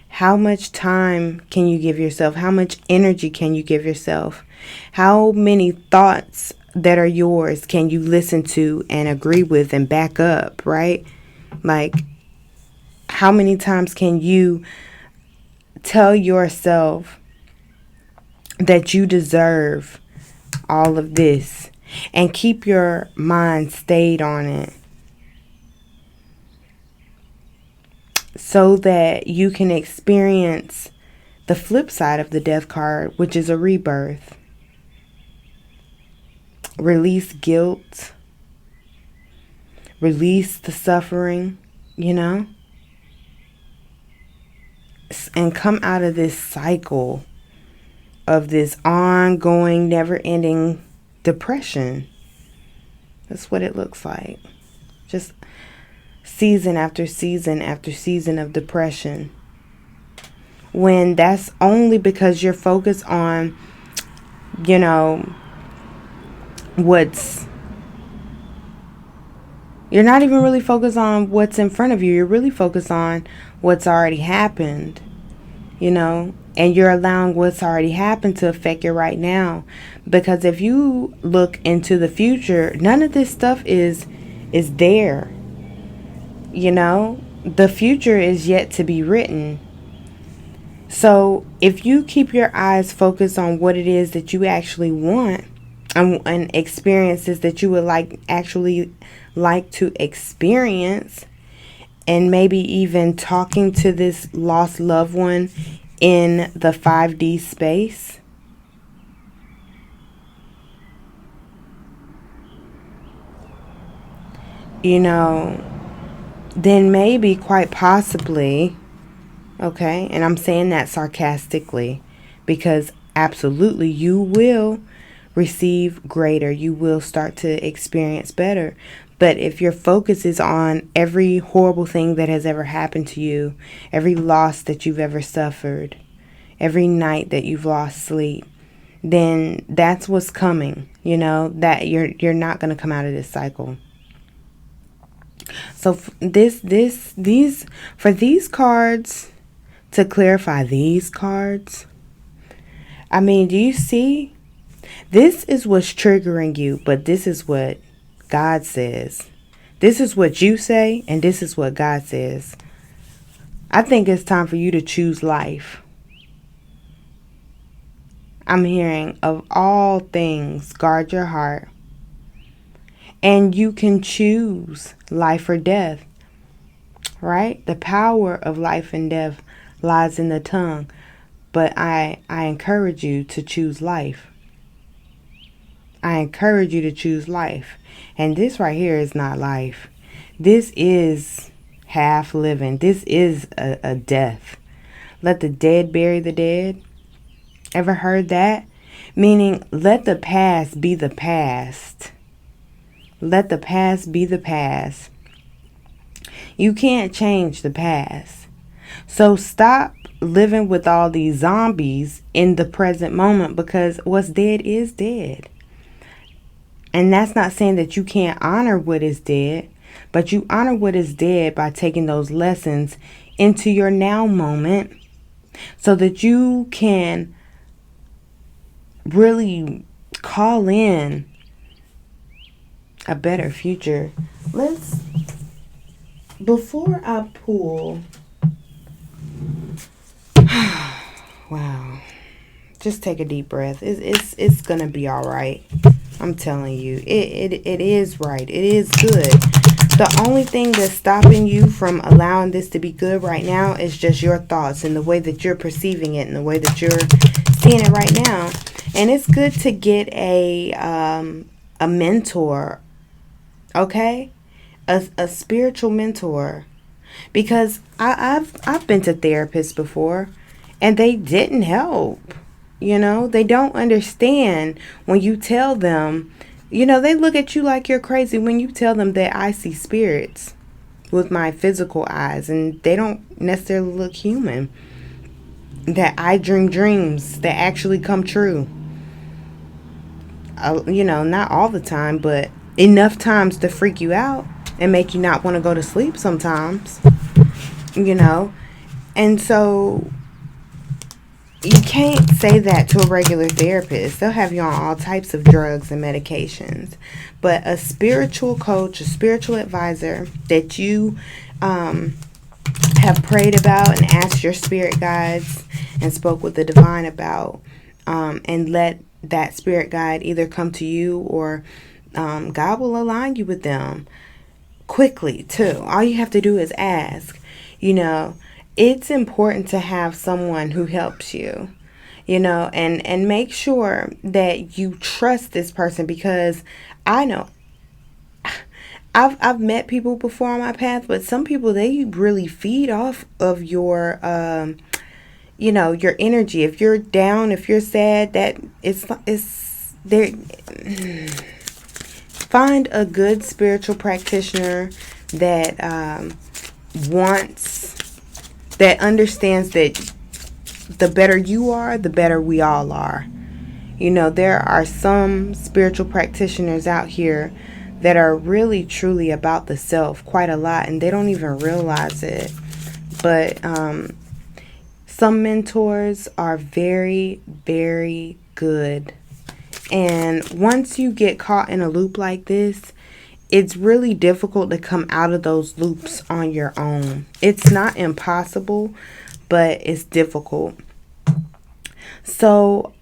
How much time can you give yourself? How much energy can you give yourself? How many thoughts that are yours can you listen to and agree with and back up, right? Like, how many times can you tell yourself that you deserve all of this and keep your mind stayed on it, so that you can experience the flip side of the Death card, which is a rebirth. Release guilt. Release the suffering, and come out of this cycle of this ongoing, never-ending depression. That's what it looks like. Just season after season after season of depression. When that's only because you're focused on, you're not even really focused on what's in front of you. You're really focused on what's already happened, and you're allowing what's already happened to affect you right now. Because if you look into the future, none of this stuff is there. The future is yet to be written. So if you keep your eyes focused on what it is that you actually want, and experiences that you would like to experience, and maybe even talking to this lost loved one in the 5D space, then maybe, quite possibly, okay, and I'm saying that sarcastically, because absolutely you will receive greater. You will start to experience better. But if your focus is on every horrible thing that has ever happened to you, every loss that you've ever suffered, every night that you've lost sleep, then that's what's coming, that you're not going to come out of this cycle. So for these cards, to clarify these cards, do you see? This is what's triggering you, but this is what God says. This is what you say, and this is what God says. I think it's time for you to choose life. I'm hearing, of all things, guard your heart. And you can choose life or death, right? The power of life and death lies in the tongue. But I encourage you to choose life. I encourage you to choose life. And this right here is not life. This is half living. This is a death. Let the dead bury the dead. Ever heard that? Meaning, let the past be the past. Let the past be the past. You can't change the past. So stop living with all these zombies in the present moment, because what's dead is dead. And that's not saying that you can't honor what is dead, but you honor what is dead by taking those lessons into your now moment so that you can really call in a better future. Before I pull, wow, just take a deep breath. It's gonna be all right. I'm telling you, it is right. It is good. The only thing that's stopping you from allowing this to be good right now is just your thoughts and the way that you're perceiving it and the way that you're seeing it right now. And it's good to get a mentor, okay? A spiritual mentor, because I've been to therapists before, and they didn't help. They don't understand when you tell them. They look at you like you're crazy when you tell them that I see spirits with my physical eyes, and they don't necessarily look human. That I dream dreams that actually come true. Not all the time, but enough times to freak you out and make you not want to go to sleep sometimes. And so you can't say that to a regular therapist. They'll have you on all types of drugs and medications. But a spiritual coach, a spiritual advisor that you have prayed about and asked your spirit guides and spoke with the divine about, and let that spirit guide either come to you or God will align you with them quickly too. All you have to do is ask. It's important to have someone who helps you, and make sure that you trust this person, because I know I've met people before on my path, but some people, they really feed off of your your energy. If you're down, if you're sad, that it's there. Find a good spiritual practitioner that that understands that the better you are, the better we all are. There are some spiritual practitioners out here that are really truly about the self quite a lot, and they don't even realize it. But some mentors are very, very good. And once you get caught in a loop like this, it's really difficult to come out of those loops on your own. It's not impossible, but it's difficult. So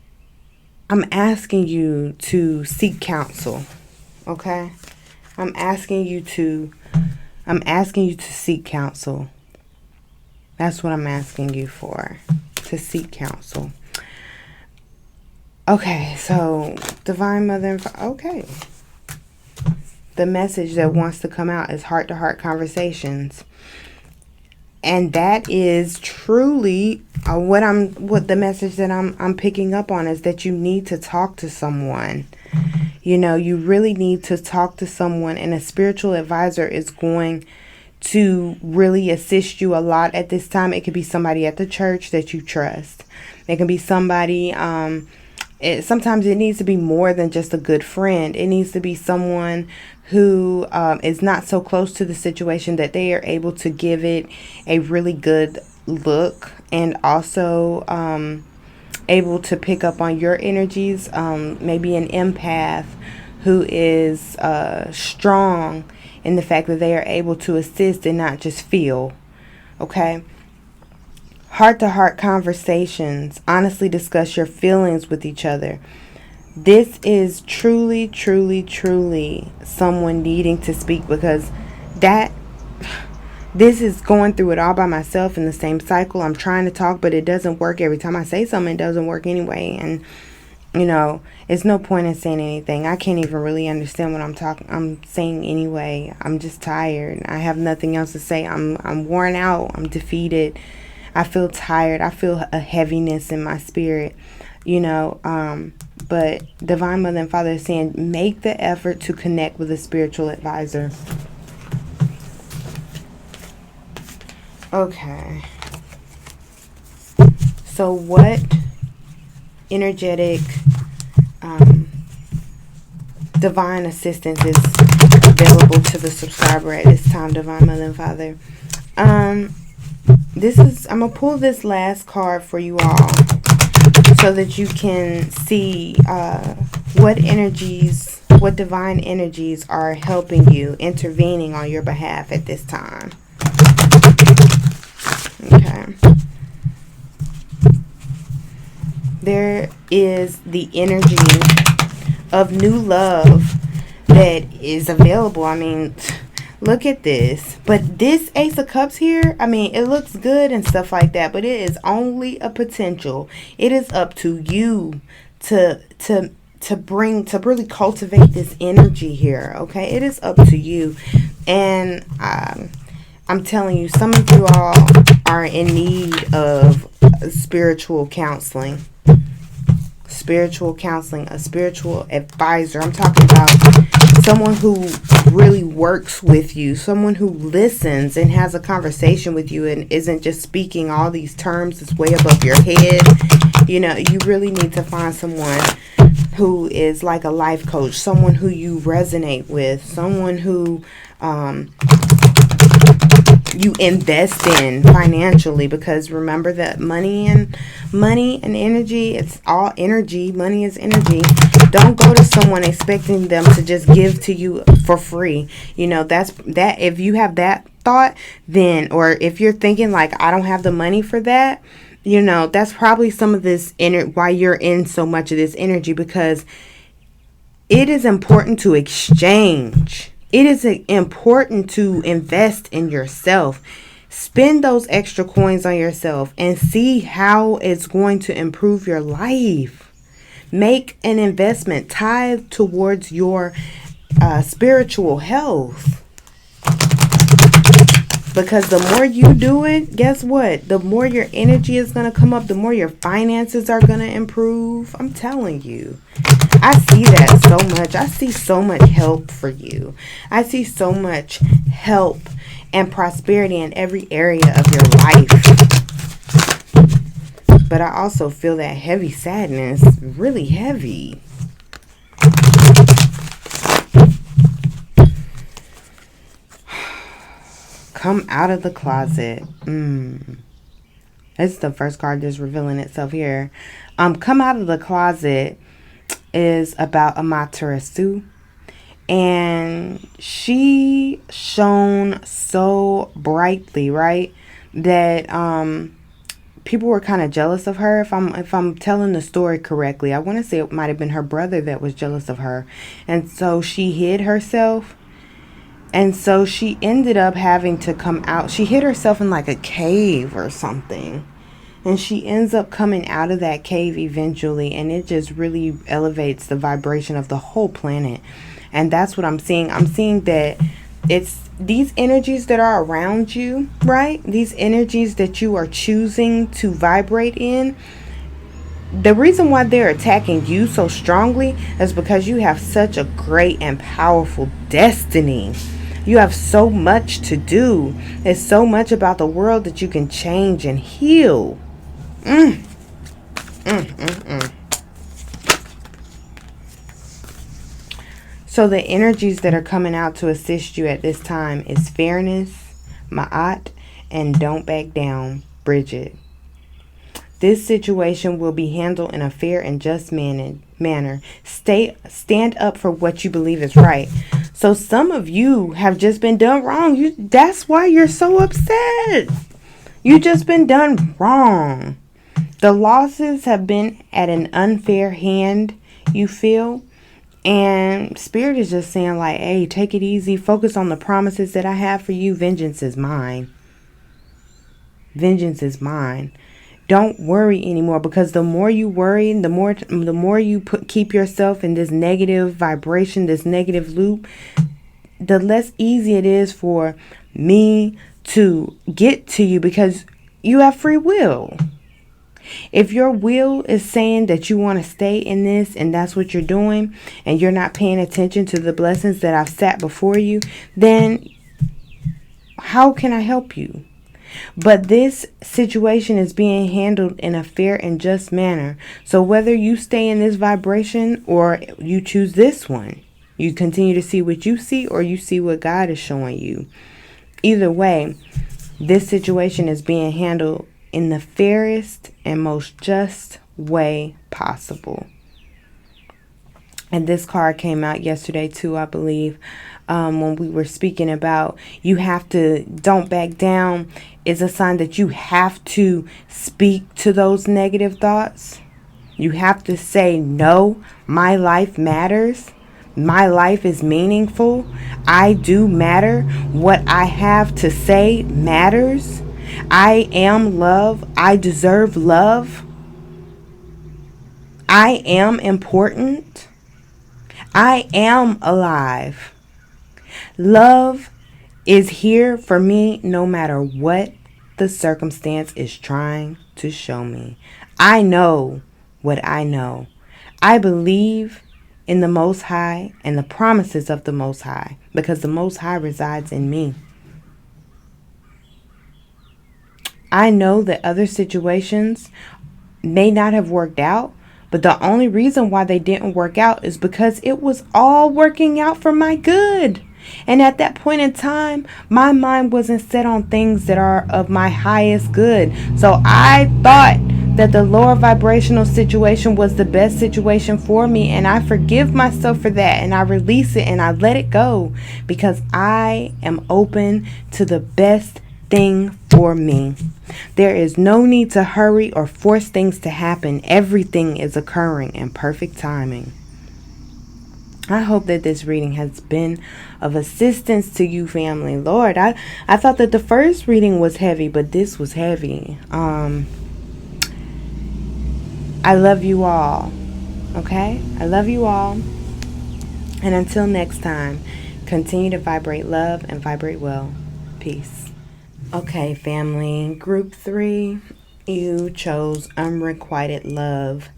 I'm asking you to seek counsel, okay? I'm asking you to seek counsel. That's what I'm asking you for, to seek counsel. Okay, so Divine Mother, okay. The message that wants to come out is heart-to-heart conversations. And that is truly what the message that I'm picking up on is that you need to talk to someone. You really need to talk to someone, and a spiritual advisor is going to really assist you a lot at this time. It could be somebody at the church that you trust. It can be somebody, sometimes it needs to be more than just a good friend. It needs to be someone who is not so close to the situation that they are able to give it a really good look, and also able to pick up on your energies. Maybe an empath who is strong in the fact that they are able to assist and not just feel. Okay? Heart-to-heart conversations. Honestly discuss your feelings with each other. This is truly, truly, truly someone needing to speak, because that This is going through it all by myself in the same cycle. I'm trying to talk, but it doesn't work. Every time I say something, it doesn't work anyway. And, it's no point in saying anything. I can't even really understand what I'm saying anyway. I'm just tired. I have nothing else to say. I'm worn out. I'm defeated. I feel tired. I feel a heaviness in my spirit, but Divine Mother and Father is saying, make the effort to connect with a spiritual advisor. Okay. So what energetic divine assistance is available to the subscriber at this time, Divine Mother and Father? I'm going to pull this last card for you all so that you can see what divine energies are helping you, intervening on your behalf at this time. Okay. There is the energy of new love that is available. I mean, look at this. But this Ace of Cups here, I mean, it looks good and stuff like that, but it is only a potential. It is up to you to really cultivate this energy here, okay? It is up to you. And I'm telling you, some of you all are in need of spiritual counseling. A spiritual advisor. I'm talking about someone who really works with you, someone who listens and has a conversation with you and isn't just speaking all these terms that's way above your head. You really need to find someone who is like a life coach, someone who you resonate with, someone who you invest in financially, because remember that money and energy, it's all energy. Money is energy. Don't go to someone expecting them to just give to you for free. If you have that thought, then, or if you're thinking like, I don't have the money for that, that's probably some of this why you're in so much of this energy, because it is important to exchange. It is important to invest in yourself. Spend those extra coins on yourself and see how it's going to improve your life. Make an investment tied towards your spiritual health. Because the more you do it, guess what? The more your energy is going to come up, the more your finances are going to improve. I'm telling you. I see that so much. I see so much help for you. I see so much help and prosperity in every area of your life. But I also feel that heavy sadness, really heavy. Come out of the closet. This is the first card that's revealing itself here. Come out of the closet is about Amaterasu. And she shone so brightly, right? That people were kind of jealous of her. If I'm telling the story correctly, I want to say it might have been her brother that was jealous of her. And so she hid herself. And so she ended up having to come out. She hid herself in like a cave or something. And she ends up coming out of that cave eventually. And it just really elevates the vibration of the whole planet. And that's what I'm seeing. I'm seeing that it's these energies that are around you, right? These energies that you are choosing to vibrate in. The reason why they're attacking you so strongly is because you have such a great and powerful destiny. You have so much to do. There's so much about the world that you can change and heal. So the energies that are coming out to assist you at this time is fairness, Ma'at, and don't back down, Bridget. This situation will be handled in a fair and just manner. Stand up for what you believe is right. So some of you have just been done wrong. That's why you're so upset. You just been done wrong. The losses have been at an unfair hand, you feel. And Spirit is just saying, like, hey, take it easy. Focus on the promises that I have for you. Vengeance is mine. Vengeance is mine. Don't worry anymore, because the more you worry, the more you keep yourself in this negative vibration, this negative loop, the less easy it is for me to get to you, because you have free will. If your will is saying that you want to stay in this and that's what you're doing, and you're not paying attention to the blessings that I've set before you, then how can I help you? But this situation is being handled in a fair and just manner. So whether you stay in this vibration or you choose this one, you continue to see what you see, or you see what God is showing you. Either way, this situation is being handled in the fairest and most just way possible. And this card came out yesterday too, I believe, when we were speaking about don't back down, is a sign that you have to speak to those negative thoughts. You have to say, no, my life matters. My life is meaningful. I do matter. What I have to say matters. I am love. I deserve love. I am important. I am alive. Love is here for me no matter what the circumstance is trying to show me. I know what I know. I believe in the Most High and the promises of the Most High, because the Most High resides in me. I know that other situations may not have worked out, but the only reason why they didn't work out is because it was all working out for my good. And at that point in time, my mind wasn't set on things that are of my highest good. So I thought that the lower vibrational situation was the best situation for me. And I forgive myself for that. And I release it and I let it go, because I am open to the best thing for me. There is no need to hurry or force things to happen. Everything is occurring in perfect timing. I hope that this reading has been of assistance to you, family. Lord, I thought that the first reading was heavy, but this was heavy. I love you all. Okay? I love you all. And until next time, continue to vibrate love and vibrate well. Peace. Okay, family. Group 3, you chose Unrequited Love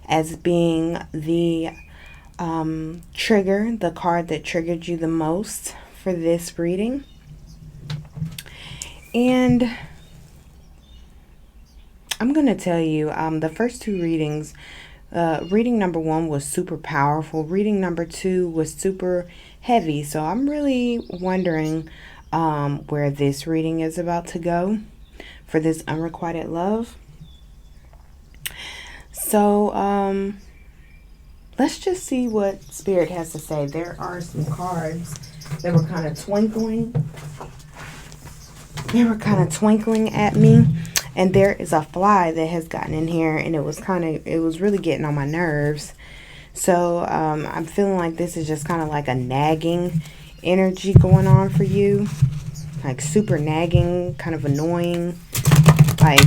as being the trigger, the card that triggered you the most for this reading. And I'm going to tell you, the first 2 readings, reading number 1 was super powerful. Reading number 2 was super heavy. So I'm really wondering where this reading is about to go for this Unrequited Love. So, let's just see what Spirit has to say. There are some cards that were kind of twinkling. They were kind of twinkling at me. And there is a fly that has gotten in here, and it was really getting on my nerves. So I'm feeling like this is just kind of like a nagging energy going on for you. Like super nagging, kind of annoying. Like,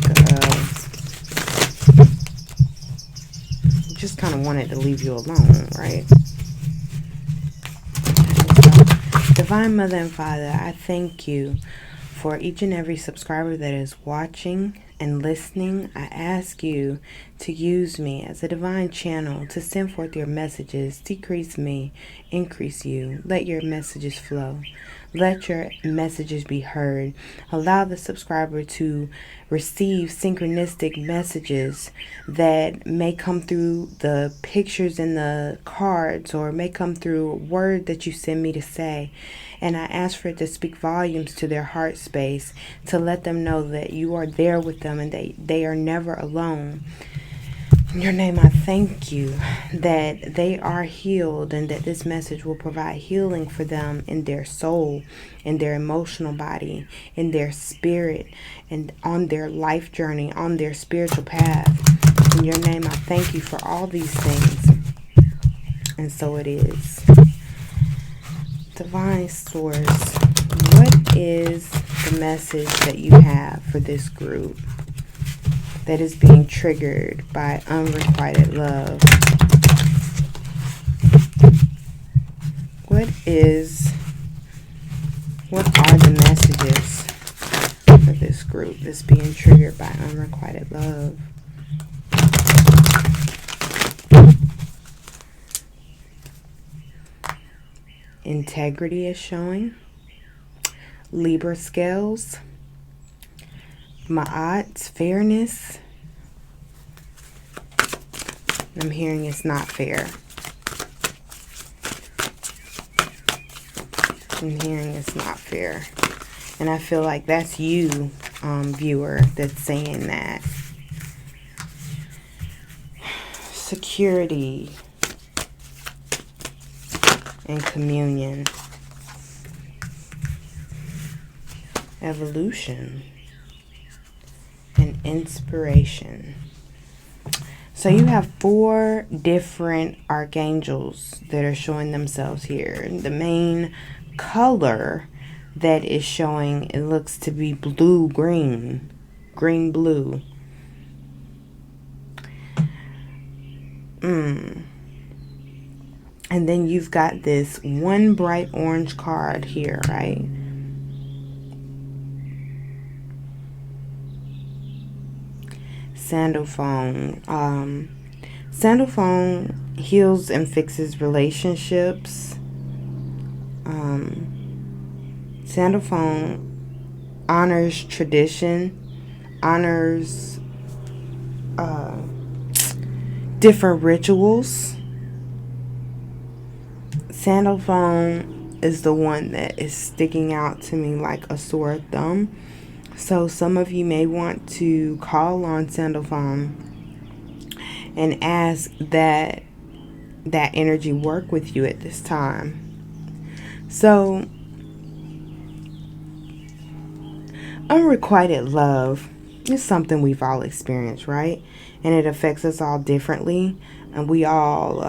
just kind of wanted to leave you alone, right? So, Divine Mother and Father, I thank you for each and every subscriber that is watching and listening. I ask you to use me as a divine channel to send forth your messages. Decrease me, increase you. Let your messages flow. Let your messages be heard. Allow the subscriber to receive synchronistic messages that may come through the pictures in the cards, or may come through a word that you send me to say. And I ask for it to speak volumes to their heart space, to let them know that you are there with them and they are never alone. In your name, I thank you that they are healed, and that this message will provide healing for them in their soul, in their emotional body, in their spirit, and on their life journey, on their spiritual path. In your name, I thank you for all these things. And so it is. Divine Source, what is the message that you have for this group that is being triggered by unrequited love? What are the messages for this group that's being triggered by unrequited love? Integrity is showing. Libra scales. Ma'at, fairness. I'm hearing it's not fair. I'm hearing it's not fair. And I feel like that's you, viewer, that's saying that. Security and communion. Evolution and inspiration. So you have 4 different archangels that are showing themselves here. The main color that is showing, it looks to be blue green, green blue. And then you've got this one bright orange card here, right? Sandalphone. Sandalphone heals and fixes relationships. Sandalphone honors tradition, honors different rituals. Sandalphone is the one that is sticking out to me like a sore thumb. So some of you may want to call on Sandalphone and ask that energy work with you at this time. So unrequited love is something we've all experienced, right? And it affects us all differently, and we all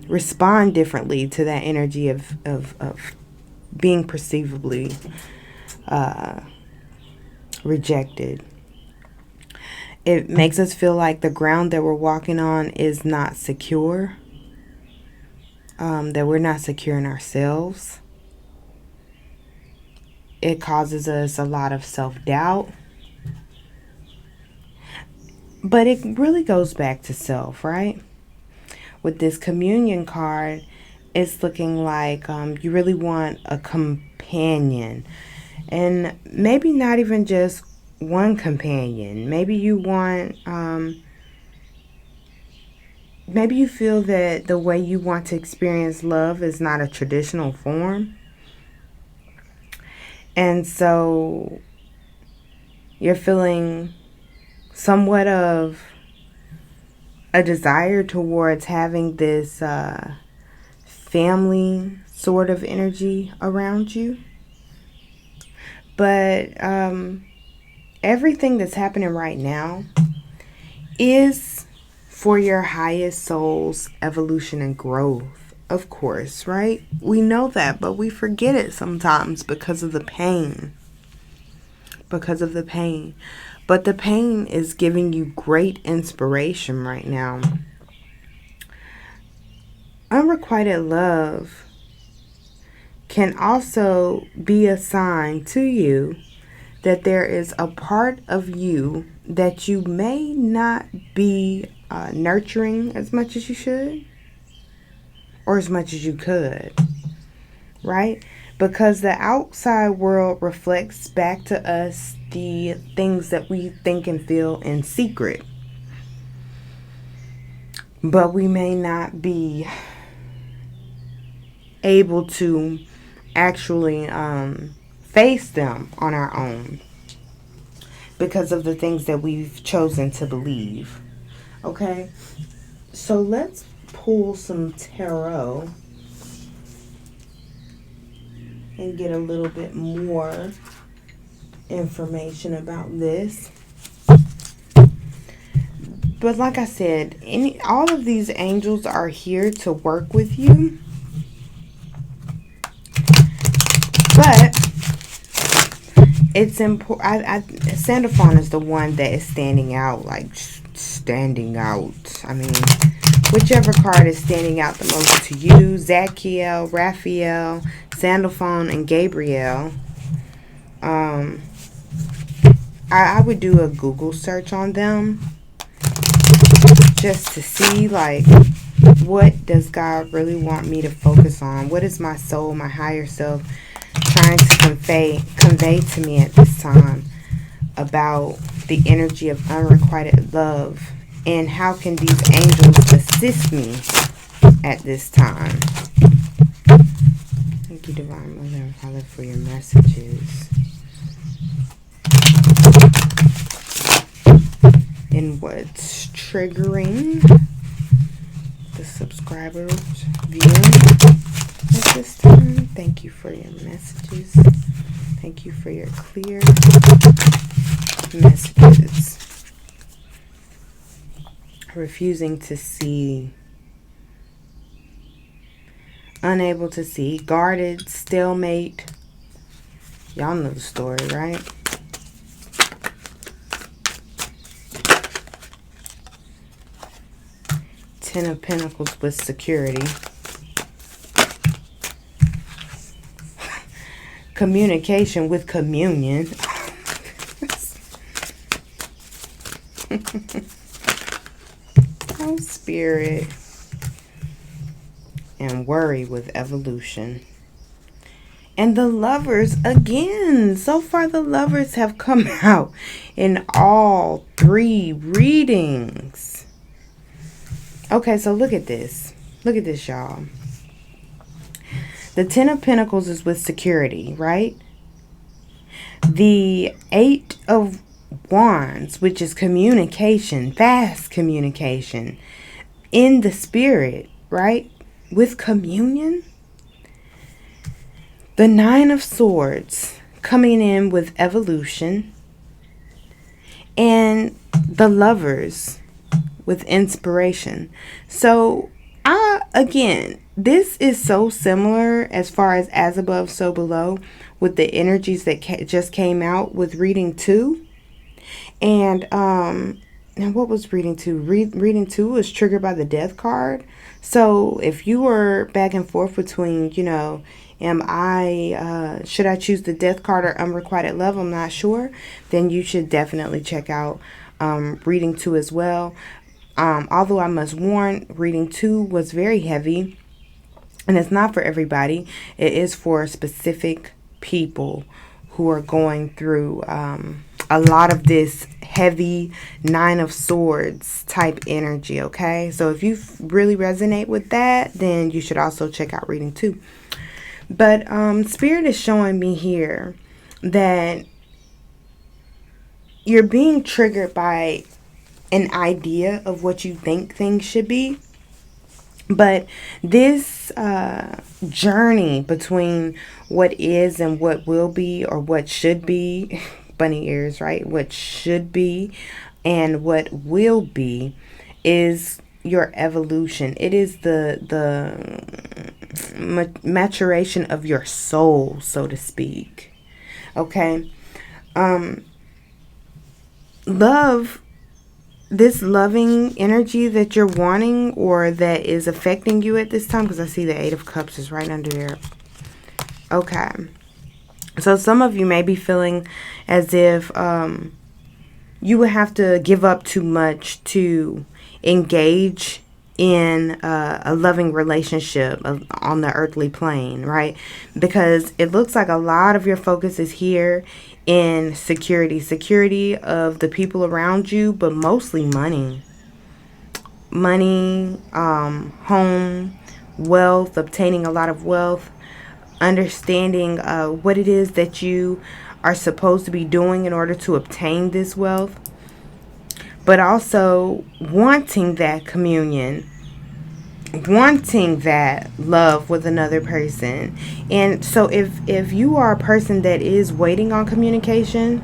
respond differently to that energy of being perceivably rejected. It makes us feel like the ground that we're walking on is not secure, that we're not secure in ourselves. It causes us a lot of self-doubt. But it really goes back to self, right? With this communion card, it's looking like you really want a companion. And maybe not even just one companion. Maybe you want, maybe you feel that the way you want to experience love is not a traditional form. And so you're feeling somewhat of a desire towards having this family sort of energy around you. But everything that's happening right now is for your highest soul's evolution and growth, of course, right? We know that, but we forget it sometimes because of the pain. Because of the pain. But the pain is giving you great inspiration right now. Unrequited love can also be a sign to you that there is a part of you that you may not be nurturing as much as you should or as much as you could, right? Because the outside world reflects back to us the things that we think and feel in secret. But we may not be able to actually face them on our own because of the things that we've chosen to believe. Okay? So let's pull some tarot and get a little bit more information about this. But like I said, all of these angels are here to work with you. But it's important. Sandalphon is the one that is standing out, like standing out. I mean, whichever card is standing out the most to you, Zadkiel, Raphael, Sandalphon, and Gabriel. I would do a Google search on them just to see, like, what does God really want me to focus on? What is my soul, my higher self, trying to convey to me at this time about the energy of unrequited love, and how can these angels assist me at this time? Thank you, Divine Mother and Father, for your messages. And what's triggering the subscribers viewing at this time? Thank you for your messages. Thank you for your clear messages. Refusing to see. Unable to see. Guarded. Stalemate. Y'all know the story, right? Ten of Pentacles with security. Communication with communion. Oh, Spirit. And worry with evolution. And the Lovers again. So far the Lovers have come out in all 3 readings. Okay, so look at this. Look at this, y'all. The Ten of Pentacles is with security, right? The 8 of Wands, which is communication, fast communication in the spirit, right? With communion. The 9 of Swords coming in with evolution. And the Lovers with inspiration. So, again, this is so similar as far as above, so below, with the energies that just came out with reading 2. And what was reading 2? Reading 2 was triggered by the Death card. So if you were back and forth between, should I choose the Death card or unrequited love, I'm not sure, then you should definitely check out reading 2 as well. Although I must warn, reading 2 was very heavy, and it's not for everybody. It is for specific people who are going through a lot of this heavy 9 of Swords type energy, okay? So if you really resonate with that, then you should also check out reading 2. But Spirit is showing me here that you're being triggered by an idea of what you think things should be. But this journey between what is and what will be, or what should be, bunny ears, right? What should be and what will be is your evolution. It is the maturation of your soul, so to speak. Okay? Love, this loving energy that you're wanting or that is affecting you at this time, because I see the 8 of Cups is right under there. Okay. So some of you may be feeling as if you would have to give up too much to engage in a loving relationship on the earthly plane, right? Because it looks like a lot of your focus is here in security of the people around you, but mostly money, home, wealth, obtaining a lot of wealth, understanding what it is that you are supposed to be doing in order to obtain this wealth, but also wanting that communion, wanting that love with another person. And so if you are a person that is waiting on communication,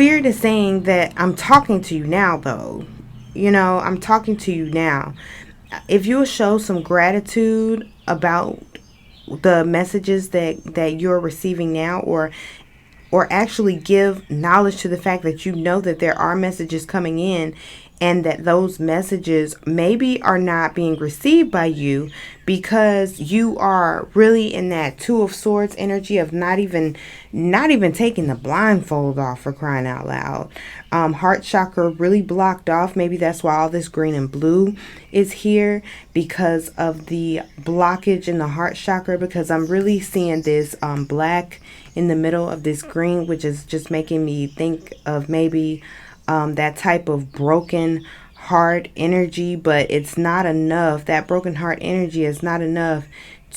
Spirit is saying that I'm talking to you now, though. I'm talking to you now. If you'll show some gratitude about the messages that you're receiving now, or actually give knowledge to the fact that you know that there are messages coming in, and that those messages maybe are not being received by you because you are really in that Two of Swords energy of not even taking the blindfold off, for crying out loud. Heart chakra really blocked off. Maybe that's why all this green and blue is here, because of the blockage in the heart chakra, because I'm really seeing this black in the middle of this green, which is just making me think of maybe that type of broken heart energy. But it's not enough. That broken heart energy is not enough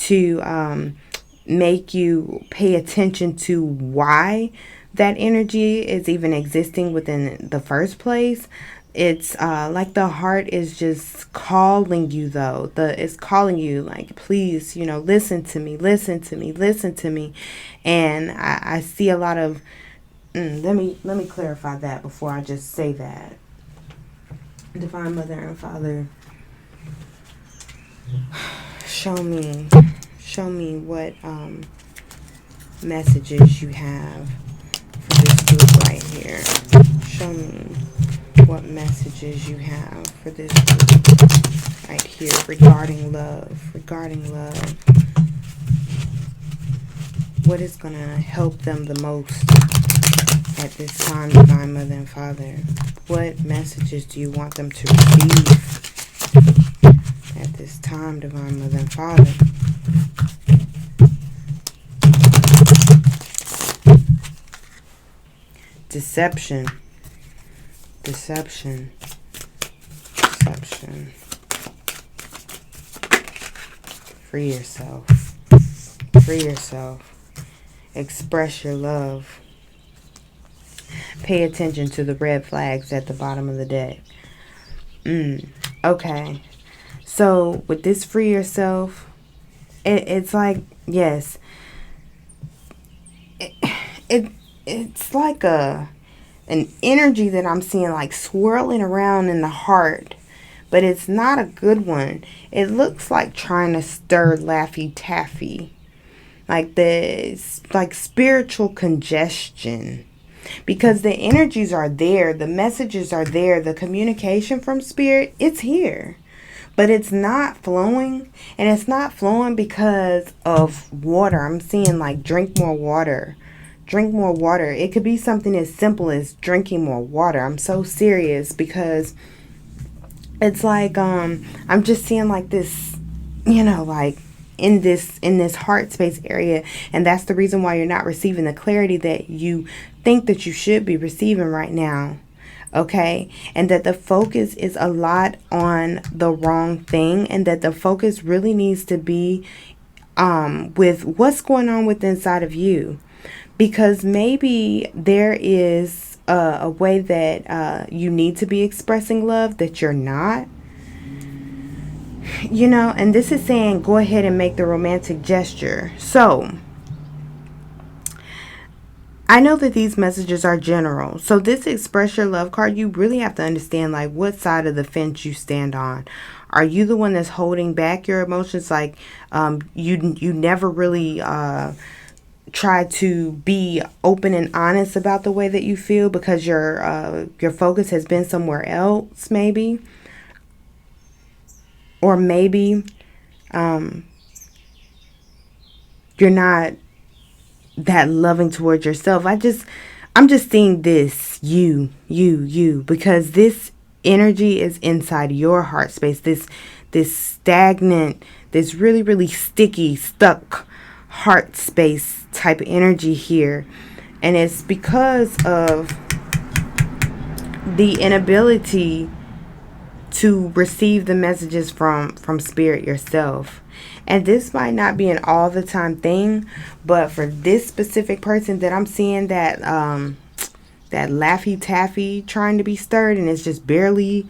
to make you pay attention to why that energy is even existing within the first place. It's like the heart is just calling you, though. It's calling you like, please, listen to me, listen to me, listen to me. And I see a lot of let me clarify that before I just say that. Divine Mother and Father, show me what messages you have for this group right here. Show me what messages you have for this group right here regarding love. What is going to help them the most at this time, Divine Mother and Father? What messages do you want them to receive at this time, Divine Mother and Father? Deception. Free yourself. Express your love. Pay attention to the red flags at the bottom of the deck. Okay. So with this free yourself, it's like, yes. It's like an energy that I'm seeing like swirling around in the heart, but it's not a good one. It looks like trying to stir Laffy Taffy, like this, like spiritual congestion, because the energies are there, the messages are there, the communication from Spirit, it's here, but it's not flowing. And it's not flowing because of water. I'm seeing like drink more water. It could be something as simple as drinking more water. I'm so serious, because it's like I'm just seeing like this, like in this heart space area, and that's the reason why you're not receiving the clarity that you think that you should be receiving right now. Okay, and that the focus is a lot on the wrong thing, and that the focus really needs to be with what's going on with inside of you. Because maybe there is a way that you need to be expressing love that you're not. And this is saying go ahead and make the romantic gesture. So I know that these messages are general. So this express your love card, you really have to understand like what side of the fence you stand on. Are you the one that's holding back your emotions? Like you never really try to be open and honest about the way that you feel because your focus has been somewhere else, maybe. Or maybe you're not that loving towards yourself. I'm just seeing this you, because this energy is inside your heart space. This stagnant, this really, really sticky, stuck heart space type of energy here. And it's because of the inability to receive the messages from Spirit yourself. And this might not be an all the time thing, but for this specific person that I'm seeing that that Laffy Taffy trying to be stirred, and it's just barely,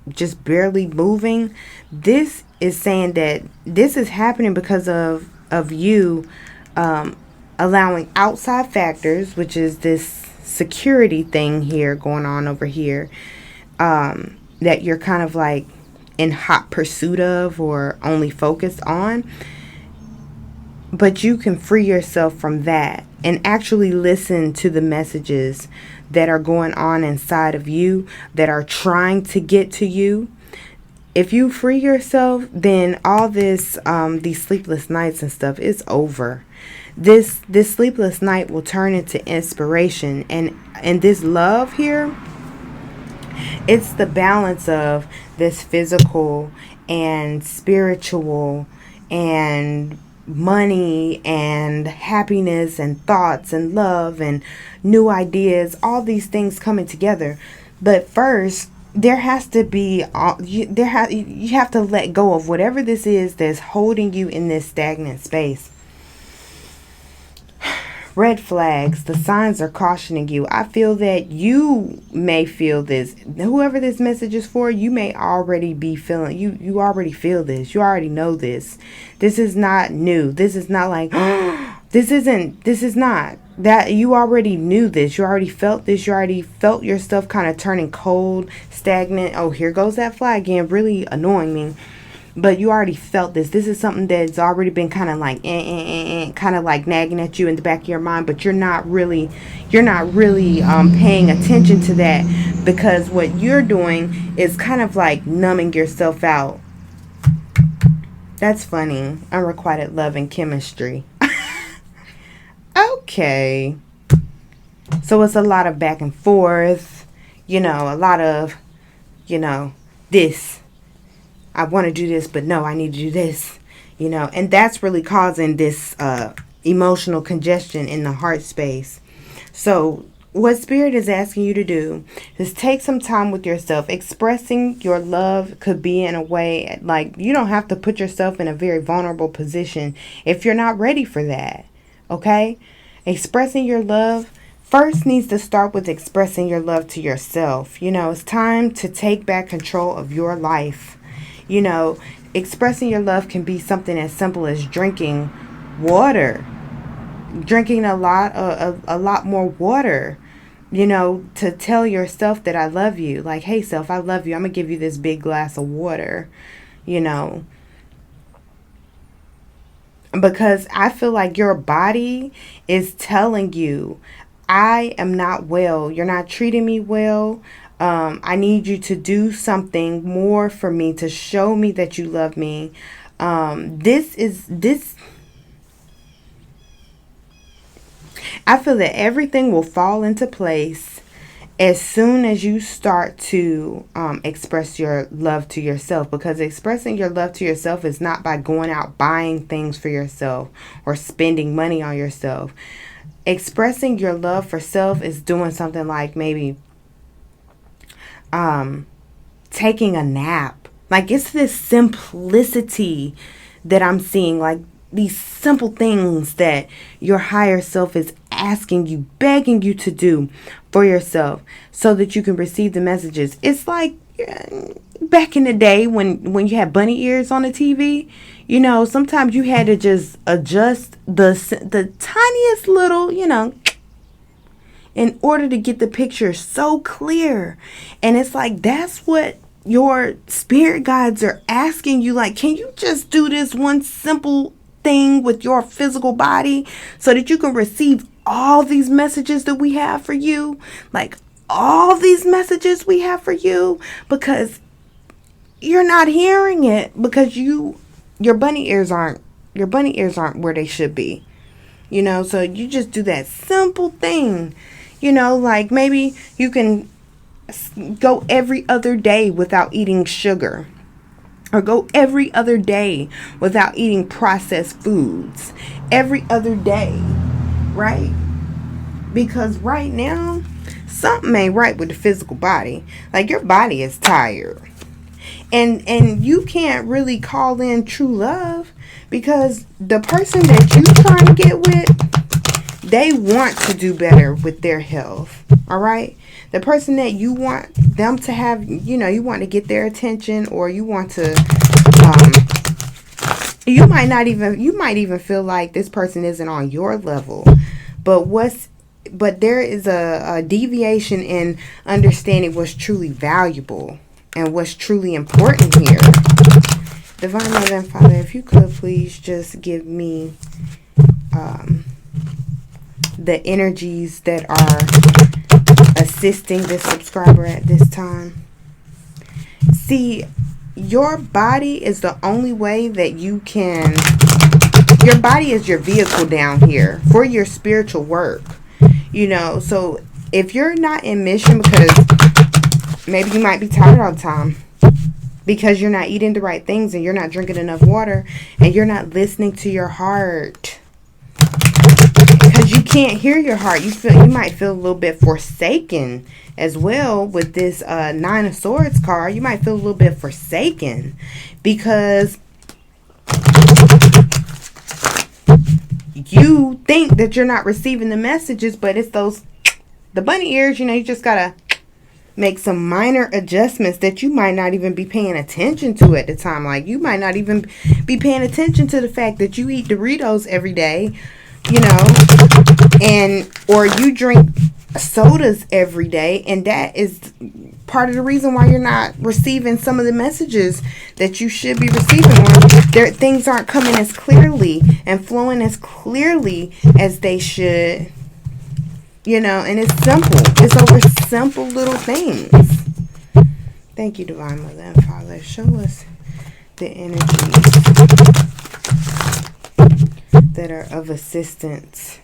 just barely moving. This is saying that this is happening because of you allowing outside factors, which is this security thing here going on over here, that you're kind of like in hot pursuit of or only focused on. But you can free yourself from that and actually listen to the messages that are going on inside of you that are trying to get to you. If you free yourself, then all this, these sleepless nights and stuff is over. This sleepless night will turn into inspiration, and this love here, it's the balance of this physical and spiritual and money and happiness and thoughts and love and new ideas, all these things coming together. But first, there has to be you have to let go of whatever this is that's holding you in this stagnant space. Red flags, the signs are cautioning you. I feel that you may feel this. Whoever this message is for, you may already be feeling, you already feel this. You already know this. This is not new. This is not like, this is not. That you already knew this. You already felt this. You already felt your stuff kind of turning cold, stagnant. Oh, here goes that flag again, really annoying me. But you already felt this. This is something that's already been kind of like, kind of like nagging at you in the back of your mind. But you're not really paying attention to that, because what you're doing is kind of like numbing yourself out. That's funny. Unrequited love and chemistry. Okay. So it's a lot of back and forth. A lot of, this. I want to do this, but no, I need to do this, and that's really causing this emotional congestion in the heart space. So what Spirit is asking you to do is take some time with yourself. Expressing your love could be in a way like you don't have to put yourself in a very vulnerable position if you're not ready for that. Okay? Expressing your love first needs to start with expressing your love to yourself. It's time to take back control of your life. Expressing your love can be something as simple as drinking water, drinking a lot more water, to tell yourself that I love you. Like, hey, self, I love you. I'm going to give you this big glass of water, because I feel like your body is telling you, I am not well. You're not treating me well. I need you to do something more for me to show me that you love me. This. I feel that everything will fall into place as soon as you start to express your love to yourself, because expressing your love to yourself is not by going out buying things for yourself or spending money on yourself. Expressing your love for self is doing something like maybe taking a nap. Like, it's this simplicity that I'm seeing, like these simple things that your higher self is asking you, begging you to do for yourself so that you can receive the messages. It's like back in the day when you had bunny ears on the TV, sometimes you had to just adjust the tiniest little, in order to get the picture so clear. And it's like, that's what your spirit guides are asking you. Like, can you just do this one simple thing with your physical body so that you can receive all these messages that we have for you? Like, all these messages we have for you, because you're not hearing it because your bunny ears aren't where they should be. So you just do that simple thing. Like maybe you can go every other day without eating sugar, or go every other day without eating processed foods. Every other day, right? Because right now, something ain't right with the physical body. Like, your body is tired. And you can't really call in true love, because the person that you trying to get with, they want to do better with their health. All right? The person that you want them to have, you want to get their attention, or you want to, you might even feel like this person isn't on your level. But what's but there is a deviation in understanding what's truly valuable and what's truly important here. Divine Mother and Father, if you could please just give me the energies that are assisting this subscriber at this time. See, your body is the only way that you can, your body is your vehicle down here for your spiritual work, you know. So if you're not in mission, because maybe you might be tired all the time, because you're not eating the right things and you're not drinking enough water and you're not listening to your heart, because you can't hear your heart. You might feel a little bit forsaken as well with this Nine of Swords card. You might feel a little bit forsaken because you think that you're not receiving the messages, but it's the bunny ears. You know, you just gotta make some minor adjustments that you might not even be paying attention to at the time. Like, you might not even be paying attention to the fact that you eat Doritos every day, you know, or you drink sodas every day, and that is part of the reason why you're not receiving some of the messages that you should be receiving. Things aren't coming as clearly and flowing as clearly as they should. You know, and it's simple. It's over simple little things. Thank you, Divine Mother and Father. Show us the energies that are of assistance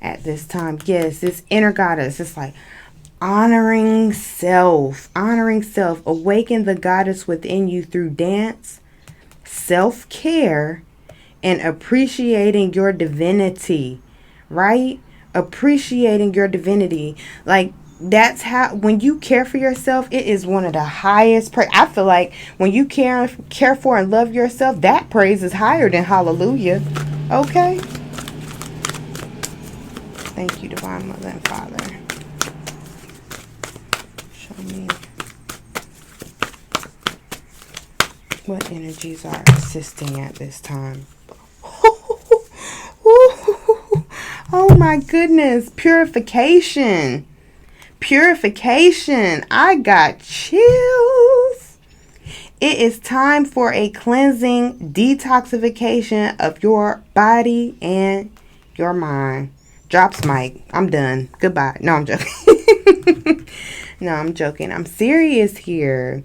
at this time. Yes, this inner goddess. It's like honoring self. Honoring self. Awaken the goddess within you through dance, self-care, and appreciating your divinity. Right? Appreciating your divinity. Like, that's how, when you care for yourself, it is one of the highest praise. I feel like when you care for and love yourself, that praise is higher than hallelujah. Okay? Thank you, Divine Mother and Father. Show me what energies are assisting at this time. Oh my goodness. Purification. Purification. I got chills. It is time for a cleansing detoxification of your body and your mind. Drops mic. I'm done. Goodbye. No, I'm joking. No, I'm joking. I'm serious here.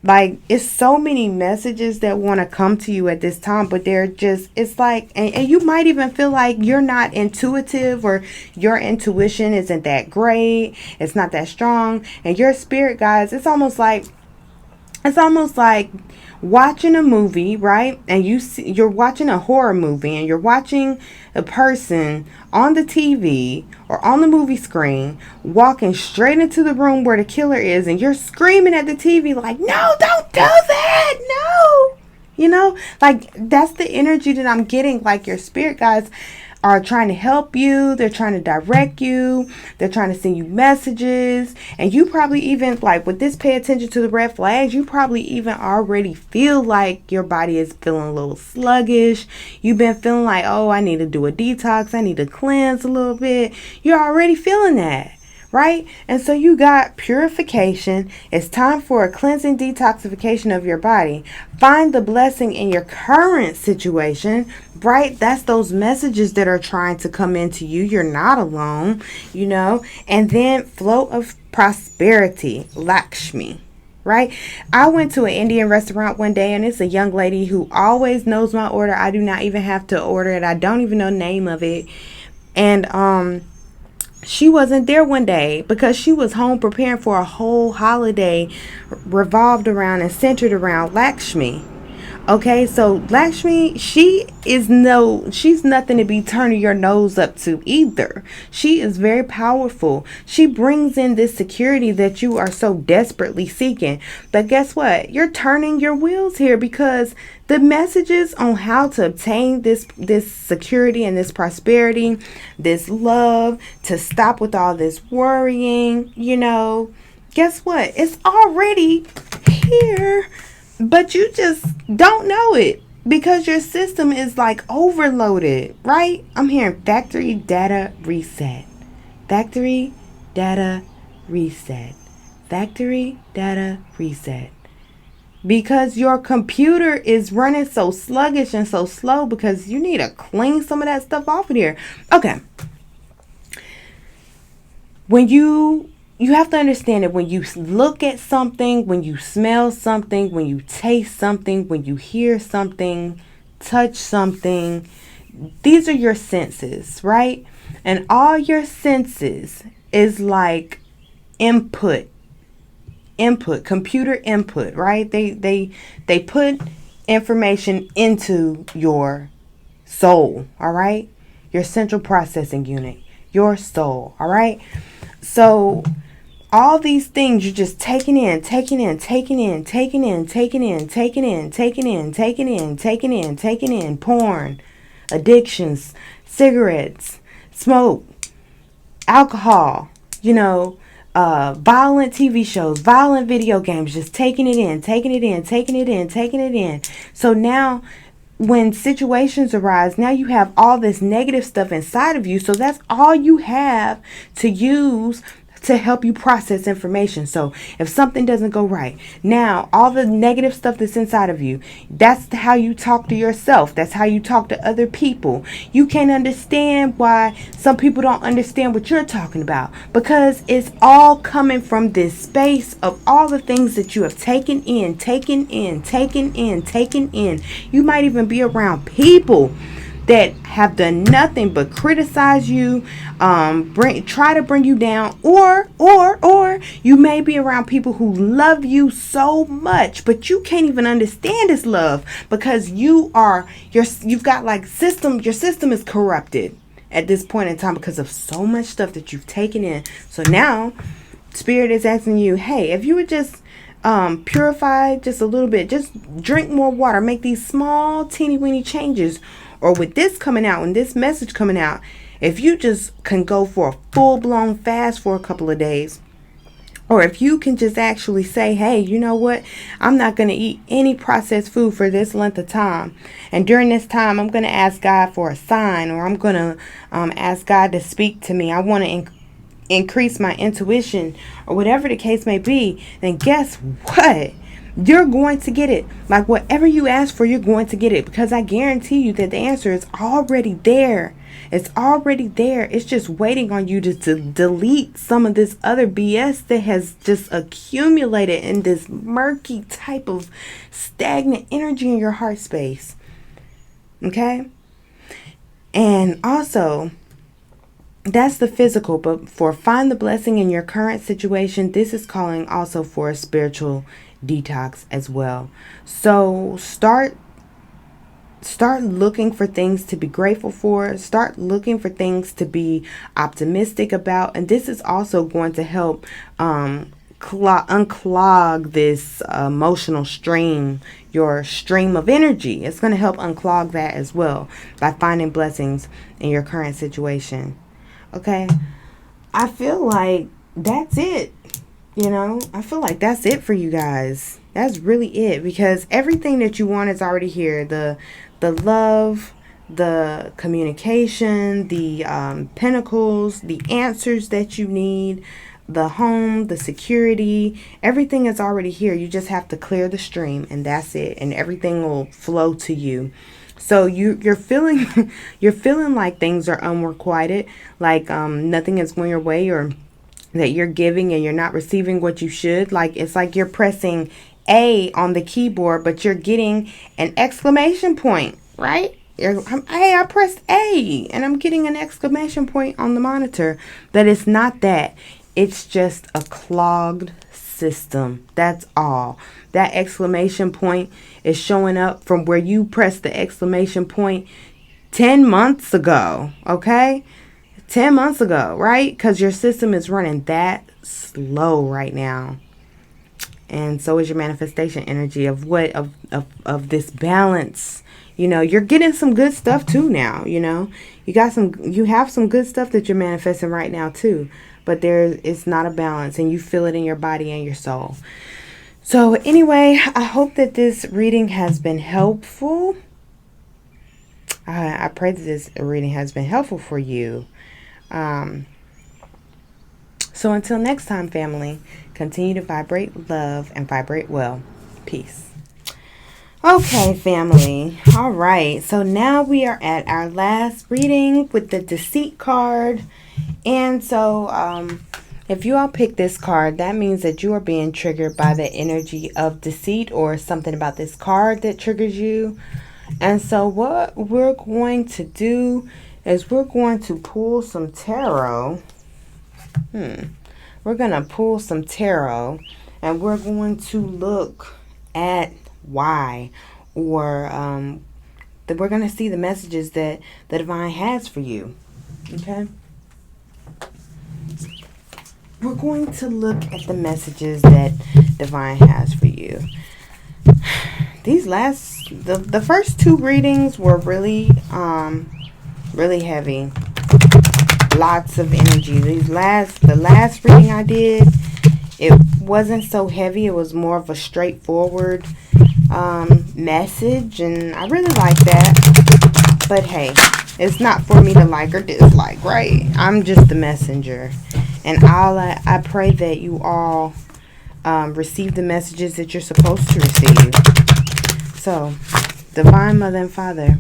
Like, it's so many messages that want to come to you at this time, but they're just, it's like, and you might even feel like you're not intuitive, or your intuition isn't that great. It's not that strong. And your spirit guides, it's almost like watching a movie, right? And you're watching a horror movie, and you're watching a person on the TV or on the movie screen walking straight into the room where the killer is, and you're screaming at the TV like, no, don't do that, no. You know, like, that's the energy that I'm getting. Like, your spirit guides are trying to help you. They're trying to direct you. They're trying to send you messages. And you probably even, like, with this, pay attention to the red flags, you probably even already feel like your body is feeling a little sluggish. You've been feeling like, oh, I need to do a detox. I need to cleanse a little bit. You're already feeling that, right? And so you got purification. It's time for a cleansing detoxification of your body. Find the blessing in your current situation, right? That's those messages that are trying to come into you. You're not alone, you know. And then flow of prosperity, Lakshmi, right? I went to an Indian restaurant one day, and it's a young lady who always knows my order. I do not even have to order it. I don't even know the name of it. And she wasn't there one day because she was home preparing for a whole holiday revolved around and centered around Lakshmi. Okay, so Lakshmi, she's nothing to be turning your nose up to either. She is very powerful. She brings in this security that you are so desperately seeking. But guess what? You're turning your wheels here, because the messages on how to obtain this security and this prosperity, this love, to stop with all this worrying, you know, guess what? It's already here. But you just don't know it because your system is like overloaded, right? I'm hearing factory data reset. Factory data reset. Factory data reset. Because your computer is running so sluggish and so slow because you need to clean some of that stuff off of here. Okay. When you have to understand that when you look at something, when you smell something, when you taste something, when you hear something, touch something, these are your senses, right? And all your senses is like input, computer input, right? They put information into your soul, all right? Your central processing unit, your soul, all right? So all these things you're just taking in, porn, addictions, cigarettes, smoke, alcohol, violent TV shows, violent video games, just taking it in. So now when situations arise, now you have all this negative stuff inside of you. So that's all you have to use to help you process information. So if something doesn't go right, now all the negative stuff that's inside of you, that's how you talk to yourself. That's how you talk to other people. You can't understand why some people don't understand what you're talking about, because it's all coming from this space of all the things that you have taken in. You might even be around people that have done nothing but criticize you, try to bring you down, or you may be around people who love you so much, but you can't even understand this love because you've got like your system is corrupted at this point in time because of so much stuff that you've taken in. So now Spirit is asking you, hey, if you would just purify just a little bit, just drink more water, make these small teeny weeny changes. Or with this coming out, and this message coming out, if you just can go for a full-blown fast for a couple of days, or if you can just actually say, hey, you know what? I'm not going to eat any processed food for this length of time. And during this time, I'm going to ask God for a sign, or I'm going to ask God to speak to me. I want to increase my intuition, or whatever the case may be. Then guess what? You're going to get it. Like whatever you ask for, you're going to get it, because I guarantee you that the answer is already there. It's already there. It's just waiting on you to delete some of this other BS that has just accumulated in this murky type of stagnant energy in your heart space. Okay? And also, that's the physical, but for find the blessing in your current situation, this is calling also for a spiritual detox as well. So start looking for things to be grateful for. Start looking for things to be optimistic about. And this is also going to help unclog this emotional stream, your stream of energy. It's going to help unclog that as well by finding blessings in your current situation. Okay, I feel like that's it. I feel like that's it for you guys. That's really it, because everything that you want is already here. The love, the communication, the pentacles, the answers that you need, the home, the security, everything is already here. You just have to clear the stream, and that's it. And everything will flow to you. So you're feeling like things are unrequited, like nothing is going your way, or that you're giving and you're not receiving what you should. Like it's like you're pressing A on the keyboard, but you're getting an exclamation point, right? Hey, I pressed A and I'm getting an exclamation point on the monitor. But it's not that. It's just a clogged system. That's all. That exclamation point is showing up from where you pressed the exclamation point 10 months ago, okay? 10 months ago, right? Because your system is running that slow right now. And so is your manifestation energy of this balance. You're getting some good stuff too now, you have some good stuff that you're manifesting right now too, but it's not a balance, and you feel it in your body and your soul. So anyway, I hope that this reading has been helpful. I pray that this reading has been helpful for you. So until next time, family, continue to vibrate love and vibrate well. Peace. Okay, family. All right. So now we are at our last reading with the Deceit card. And so, if you all pick this card, that means that you are being triggered by the energy of deceit or something about this card that triggers you. And so what we're going to do is we're going to pull some tarot. We're going to pull some tarot and we're going to look at why, or that we're going to see the messages that the divine has for you. Okay? We're going to look at the messages that divine has for you. These the first two readings were really heavy. Lots of energy. The last reading I did, it wasn't so heavy. It was more of a straightforward message, and I really like that. But hey, it's not for me to like or dislike, right? I'm just the messenger, and I pray that you all receive the messages that you're supposed to receive. So, Divine Mother and Father,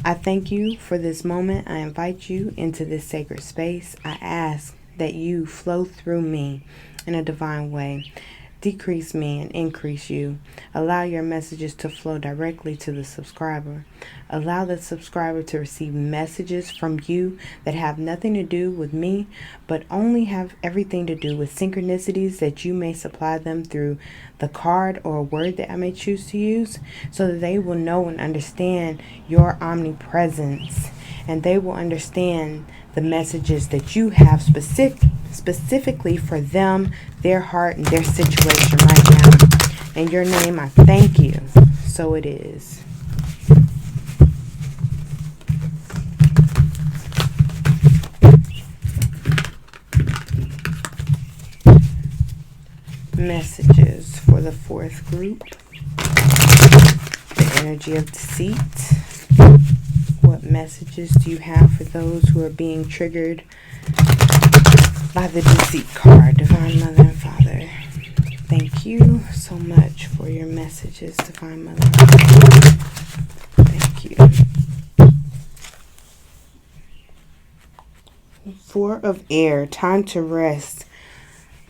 I thank you for this moment. I invite you into this sacred space. I ask that you flow through me in a divine way. Decrease me and increase you. Allow your messages to flow directly to the subscriber. Allow the subscriber to receive messages from you that have nothing to do with me, but only have everything to do with synchronicities that you may supply them through the card or a word that I may choose to use, so that they will know and understand your omnipresence, and they will understand the messages that you have specifically for them, their heart, and their situation right now. In your name, I thank you. So it is. Messages for the fourth group. The energy of deceit. What messages do you have for those who are being triggered by the deceit card? Divine Mother and Father, thank you so much for your messages, Divine Mother and Father. Thank you. Four of Air, time to rest.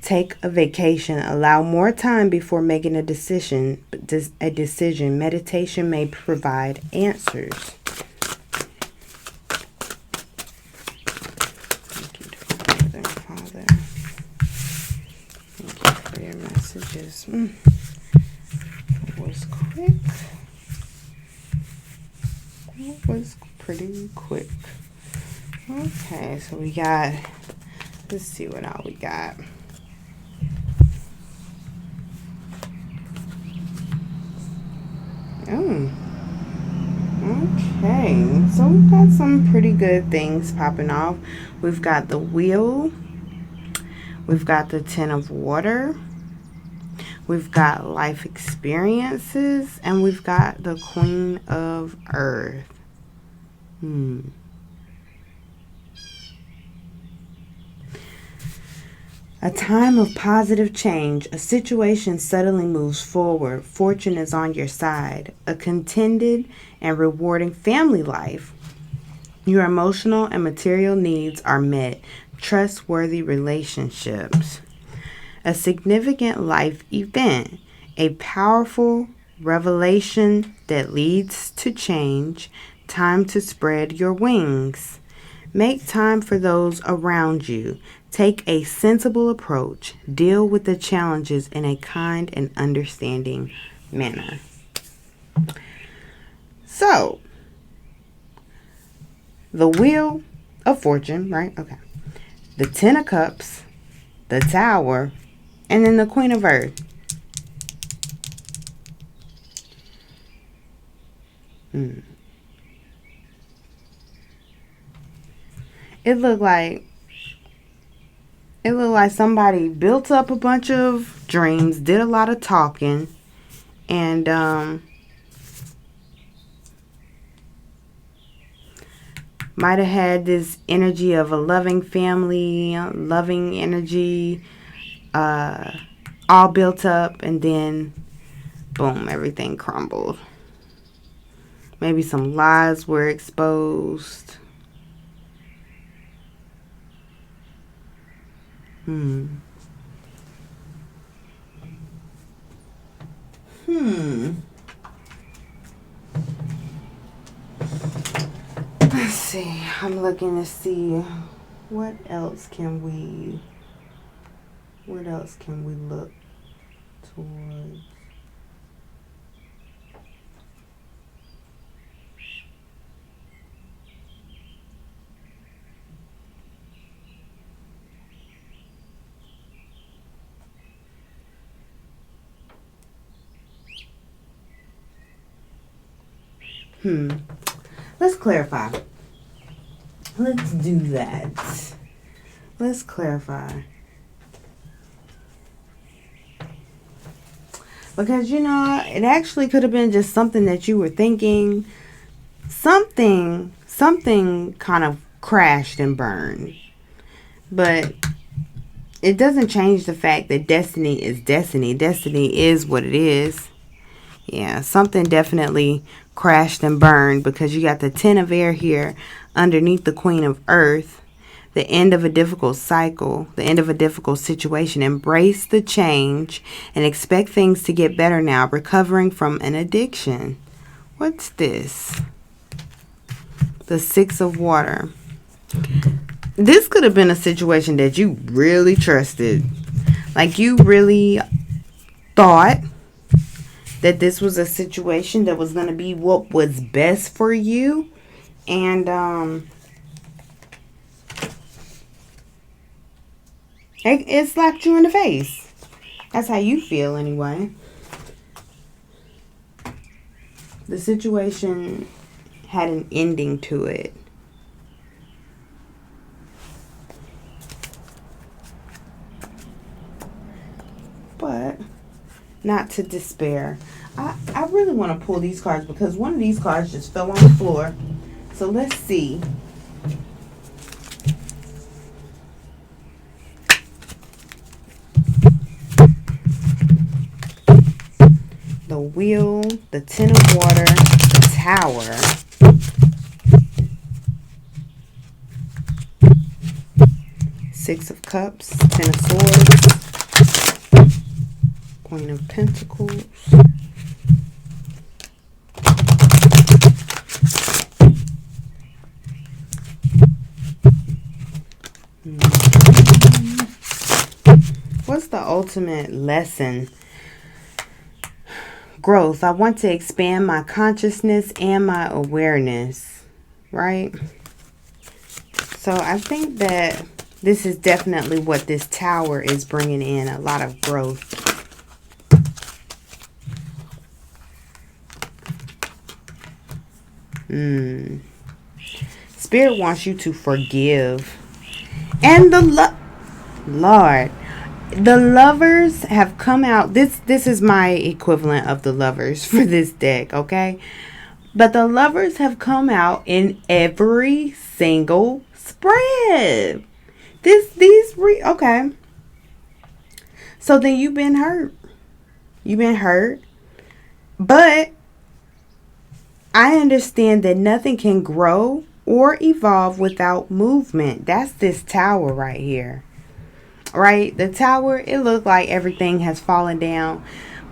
Take a vacation. Allow more time before making a decision. Meditation may provide answers. Thank you, Divine Mother and Father. Thank you for your messages. It was quick. It was pretty quick. Okay, so we got, let's see what all we got. Oh, okay. So we've got some pretty good things popping off. We've got the Wheel. We've got the Ten of Water. We've got life experiences. And we've got the Queen of Earth. A time of positive change. A situation suddenly moves forward. Fortune is on your side. A contented and rewarding family life. Your emotional and material needs are met. Trustworthy relationships. A significant life event. A powerful revelation that leads to change. Time to spread your wings. Make time for those around you. Take a sensible approach. Deal with the challenges in a kind and understanding manner. So, the Wheel of Fortune, right? Okay. The Ten of Cups, the Tower, and then the Queen of Earth. It looked like somebody built up a bunch of dreams, did a lot of talking, and Might have had this energy of a loving family, loving energy, all built up, and then boom, everything crumbled. Maybe some lies were exposed. Let's see. I'm looking to see what else can we look towards. Let's clarify. Let's do that. Let's clarify. Because, it actually could have been just something that you were thinking. Something kind of crashed and burned. But it doesn't change the fact that destiny is destiny. Destiny is what it is. Yeah, something definitely crashed and burned, because you got the Ten of Air here underneath the Queen of Earth. The end of a difficult cycle, the end of a difficult situation. Embrace the change and expect things to get better now. Recovering from an addiction. What's this? The Six of Water. This could have been a situation that you really trusted. Like, you really thought that this was a situation that was going to be what was best for you. And it slapped you in the face. That's how you feel anyway. The situation had an ending to it. But not to despair. I really want to pull these cards, because one of these cards just fell on the floor. So let's see. The Wheel, the Ten of Water, the Tower. Six of Cups, Ten of Swords, Queen of Pentacles. What's the ultimate lesson? Growth. I want to expand my consciousness and my awareness, right? So I think that this is definitely what this Tower is bringing in, a lot of growth. Spirit wants you to forgive. And Lord, the Lovers have come out. This is my equivalent of the Lovers for this deck, okay? But the Lovers have come out in every single spread. Okay. So then you've been hurt. But I understand that nothing can grow or evolve without movement. That's this Tower right here. Right? The Tower, it looked like everything has fallen down.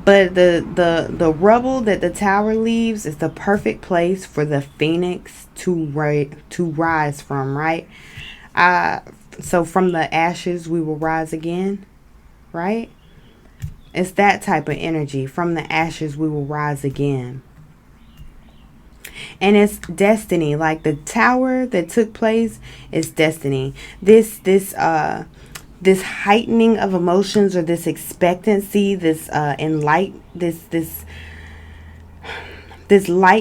But the rubble that the Tower leaves is the perfect place for the Phoenix to rise from, right? So from the ashes we will rise again, right? It's that type of energy. From the ashes we will rise again. And it's destiny. Like the Tower that took place is destiny. This heightening of emotions, or this expectancy, this light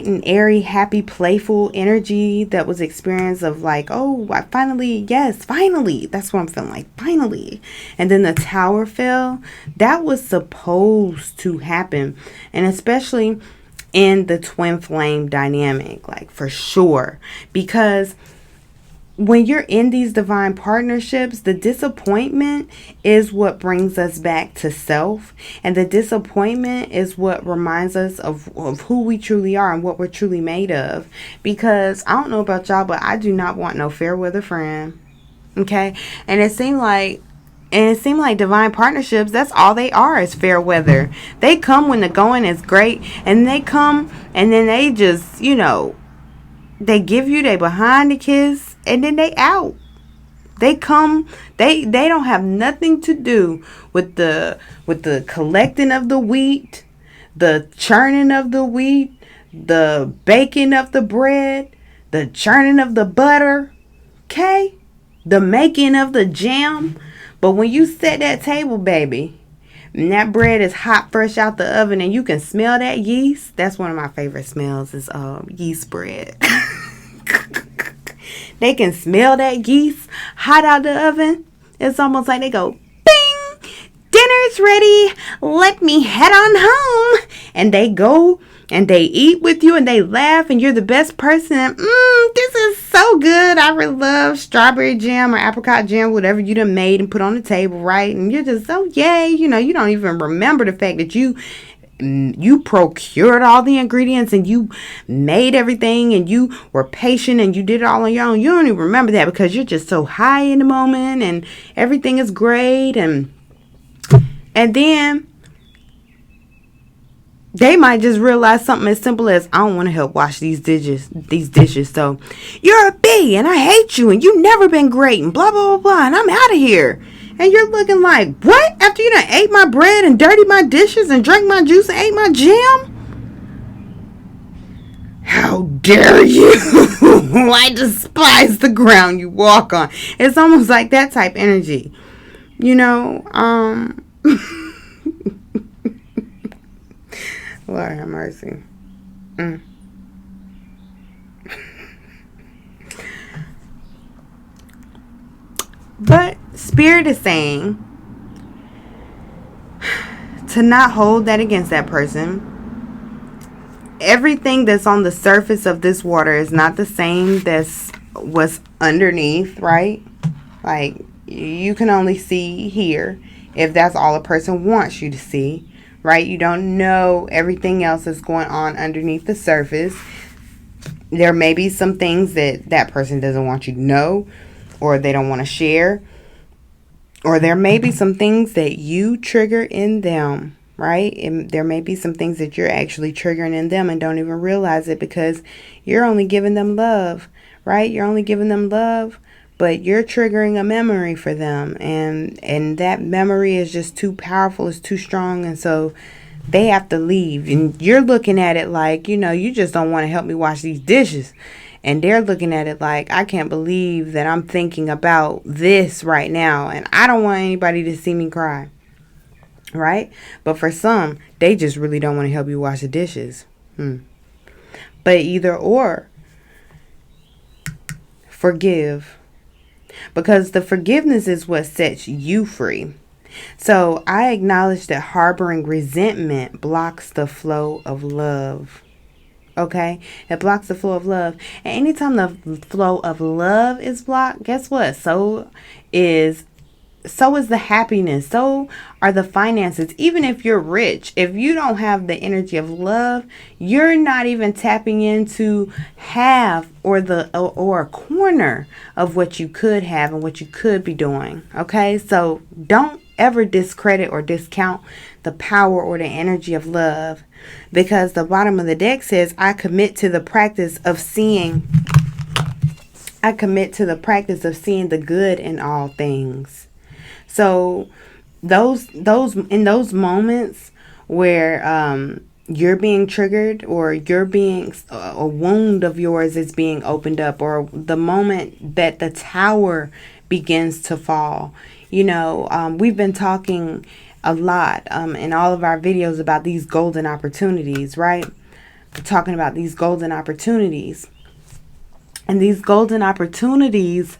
and airy, happy, playful energy that was experienced of like, oh, finally, that's what I'm feeling like, finally. And then the Tower fell. That was supposed to happen. And especially in the twin flame dynamic, like for sure. Because when you're in these divine partnerships, the disappointment is what brings us back to self. And the disappointment is what reminds us of who we truly are and what we're truly made of. Because I don't know about y'all, but I do not want no fair weather friend. Okay? And it seemed like divine partnerships, that's all they are, is fair weather. They come when the going is great, and they come and then they just, they give you they behind the kiss, and then they out. They come, they don't have nothing to do with the collecting of the wheat, the churning of the wheat, the baking of the bread, the churning of the butter, okay? The making of the jam. But when you set that table, baby, and that bread is hot, fresh out the oven, and you can smell that yeast. That's one of my favorite smells is yeast bread. They can smell that yeast hot out the oven. It's almost like they go, bing, dinner's ready. Let me head on home. And they go and they eat with you and they laugh and you're the best person. This is so good. I really love strawberry jam or apricot jam, whatever you done made and put on the table, right? And you're just, oh, yay. You don't even remember the fact that you procured all the ingredients and you made everything and you were patient and you did it all on your own. You don't even remember that because you're just so high in the moment and everything is great. And then they might just realize something as simple as, I don't want to help wash these dishes. So you're a B and I hate you and you never been great and blah, blah, blah, blah. And I'm out of here. And you're looking like, what? After you done ate my bread and dirtied my dishes and drank my juice and ate my jam? How dare you? I despise the ground you walk on. It's almost like that type energy. Lord have mercy. But Spirit is saying to not hold that against that person. Everything that's on the surface of this water is not the same that's what's underneath, right? Like, you can only see here if that's all a person wants you to see, right? You don't know everything else that's going on underneath the surface. There may be some things that person doesn't want you to know, or they don't want to share, or there may be some things that you trigger in them, right? And there may be some things that you're actually triggering in them and don't even realize it because you're only giving them love, right? You're only giving them love, but you're triggering a memory for them, and that memory is just too powerful, it's too strong, and so they have to leave. And you're looking at it like, you just don't want to help me wash these dishes. And they're looking at it like, I can't believe that I'm thinking about this right now. And I don't want anybody to see me cry. Right? But for some, they just really don't want to help you wash the dishes. But either or, forgive. Because the forgiveness is what sets you free. So I acknowledge that harboring resentment blocks the flow of love. Okay, it blocks the flow of love. And anytime the flow of love is blocked, guess what? So is the happiness. So are the finances. Even if you're rich, if you don't have the energy of love, you're not even tapping into half or a corner of what you could have and what you could be doing. Okay, so don't ever discredit or discount the power or the energy of love, because the bottom of the deck says, I commit to the practice of seeing the good in all things. So those in those moments where you're being triggered, or you're being a wound of yours is being opened up, or the moment that the tower begins to fall. We've been talking a lot in all of our videos about these golden opportunities, right? We're talking about these golden opportunities. And these golden opportunities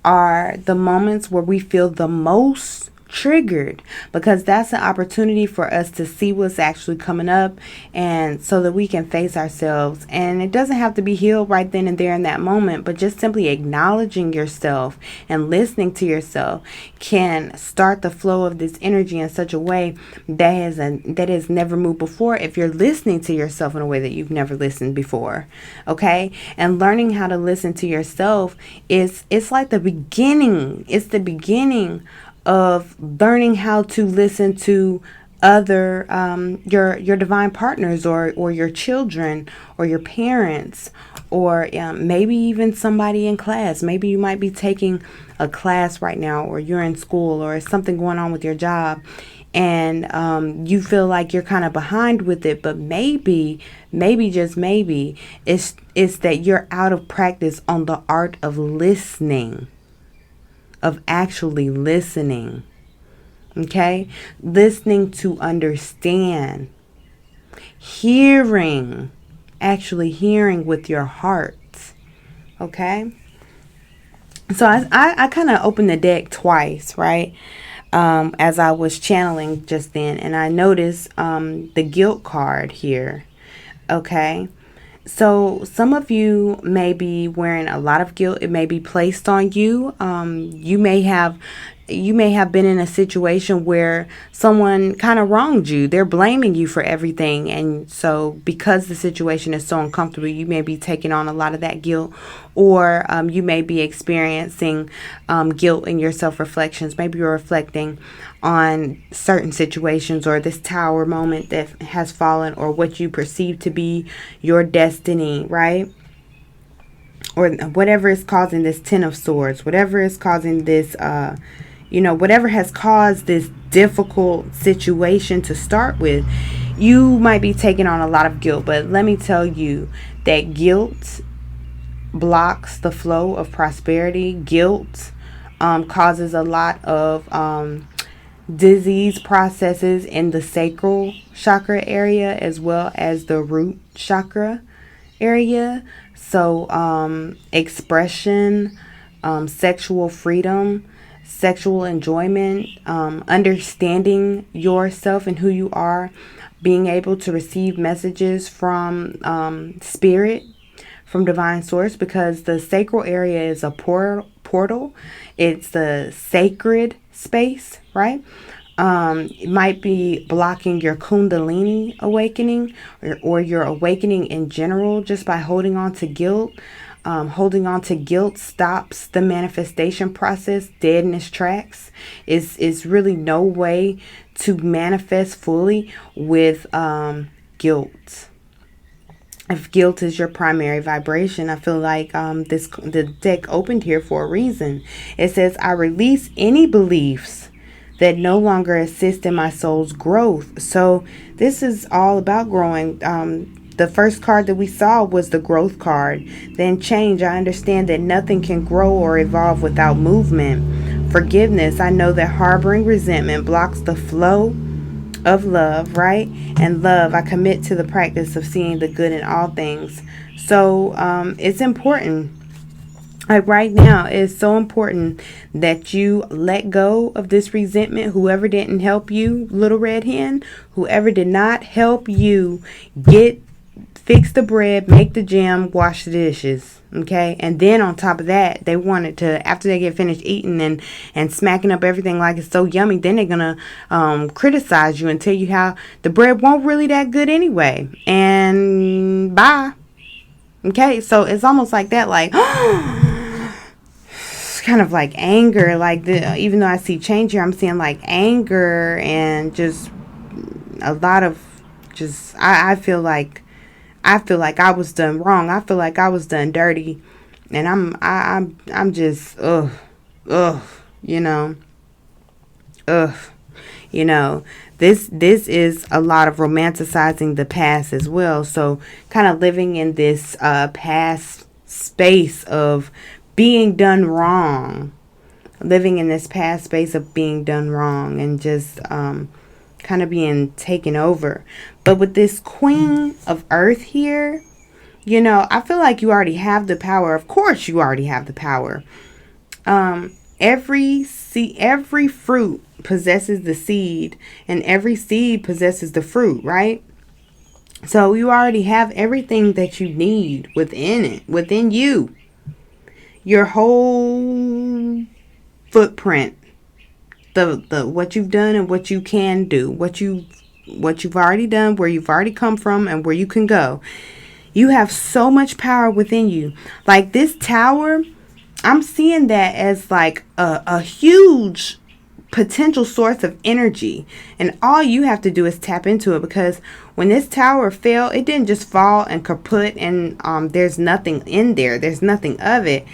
are the moments where we feel the most triggered, because that's an opportunity for us to see what's actually coming up, and so that we can face ourselves. And it doesn't have to be healed right then and there in that moment, but just simply acknowledging yourself and listening to yourself can start the flow of this energy in such a way that has never moved before, if you're listening to yourself in a way that you've never listened before. Okay? And learning how to listen to yourself it's like the beginning. It's the beginning of learning how to listen to other your divine partners, or your children, or your parents, or maybe even somebody in class. Maybe you might be taking a class right now, or you're in school, or something going on with your job, and you feel like you're kind of behind with it, but maybe just maybe it's that you're out of practice on the art of listening, of actually listening. Okay? Listening to understand. Hearing. Actually hearing with your heart. Okay? So I kind of opened the deck twice, right? As I was channeling just then. And I noticed the guilt card here. Okay? So some of you may be wearing a lot of guilt. It may be placed on you. You may have been in a situation where someone kind of wronged you. They're blaming you for everything. And so because the situation is so uncomfortable, you may be taking on a lot of that guilt. Or you may be experiencing guilt in your self-reflections. Maybe you're reflecting on certain situations, or this tower moment that has fallen, or what you perceive to be your destiny, right? Or whatever is causing this Ten of Swords, whatever is causing this, whatever has caused this difficult situation to start with, you might be taking on a lot of guilt. But let me tell you that guilt blocks the flow of prosperity. Guilt causes a lot of disease processes in the sacral chakra area, as well as the root chakra area. So expression, sexual freedom, sexual enjoyment, understanding yourself and who you are, being able to receive messages from spirit, from divine source, because the sacral area is a portal. It's the sacred space, right? It might be blocking your Kundalini awakening, or your awakening in general, just by holding on to guilt. Holding on to guilt stops the manifestation process dead in its tracks. Is really no way to manifest fully with guilt. If guilt is your primary vibration, I feel like the deck opened here for a reason. It says, I release any beliefs that no longer assist in my soul's growth. So this is all about growing. The first card that we saw was the growth card. Then change. I understand that nothing can grow or evolve without movement. Forgiveness. I know that harboring resentment blocks the flow of love, right? And love, I commit to the practice of seeing the good in all things. So it's important. Like right now, it's so important that you let go of this resentment. Whoever didn't help you, little red hen, whoever did not help you fix the bread, make the jam, wash the dishes. Okay. And then on top of that, they wanted to, after they get finished eating and smacking up everything like it's so yummy, then they're going to criticize you and tell you how the bread won't really that good anyway. And bye. Okay. So it's almost like that, like, it's kind of like anger. Like even though I see change here, I'm seeing like anger and just a lot of just, I feel like I was done wrong. I feel like I was done dirty, and I'm just This is a lot of romanticizing the past as well. So kind of living in this past space of being done wrong, living in this past space of being done wrong, and just kind of being taken over. But with this Queen of Earth here, I feel like you already have the power. Of course you already have the power. Every fruit possesses the seed, and every seed possesses the fruit, right? So you already have everything that you need within you. Your whole footprint, the what you've done and what you can do, what you've already done, where you've already come from and where you can go. You have so much power within you. Like this tower, I'm seeing that as like a huge potential source of energy, and all you have to do is tap into it, because when this tower fell, it didn't just fall and kaput and there's nothing in there's nothing of it.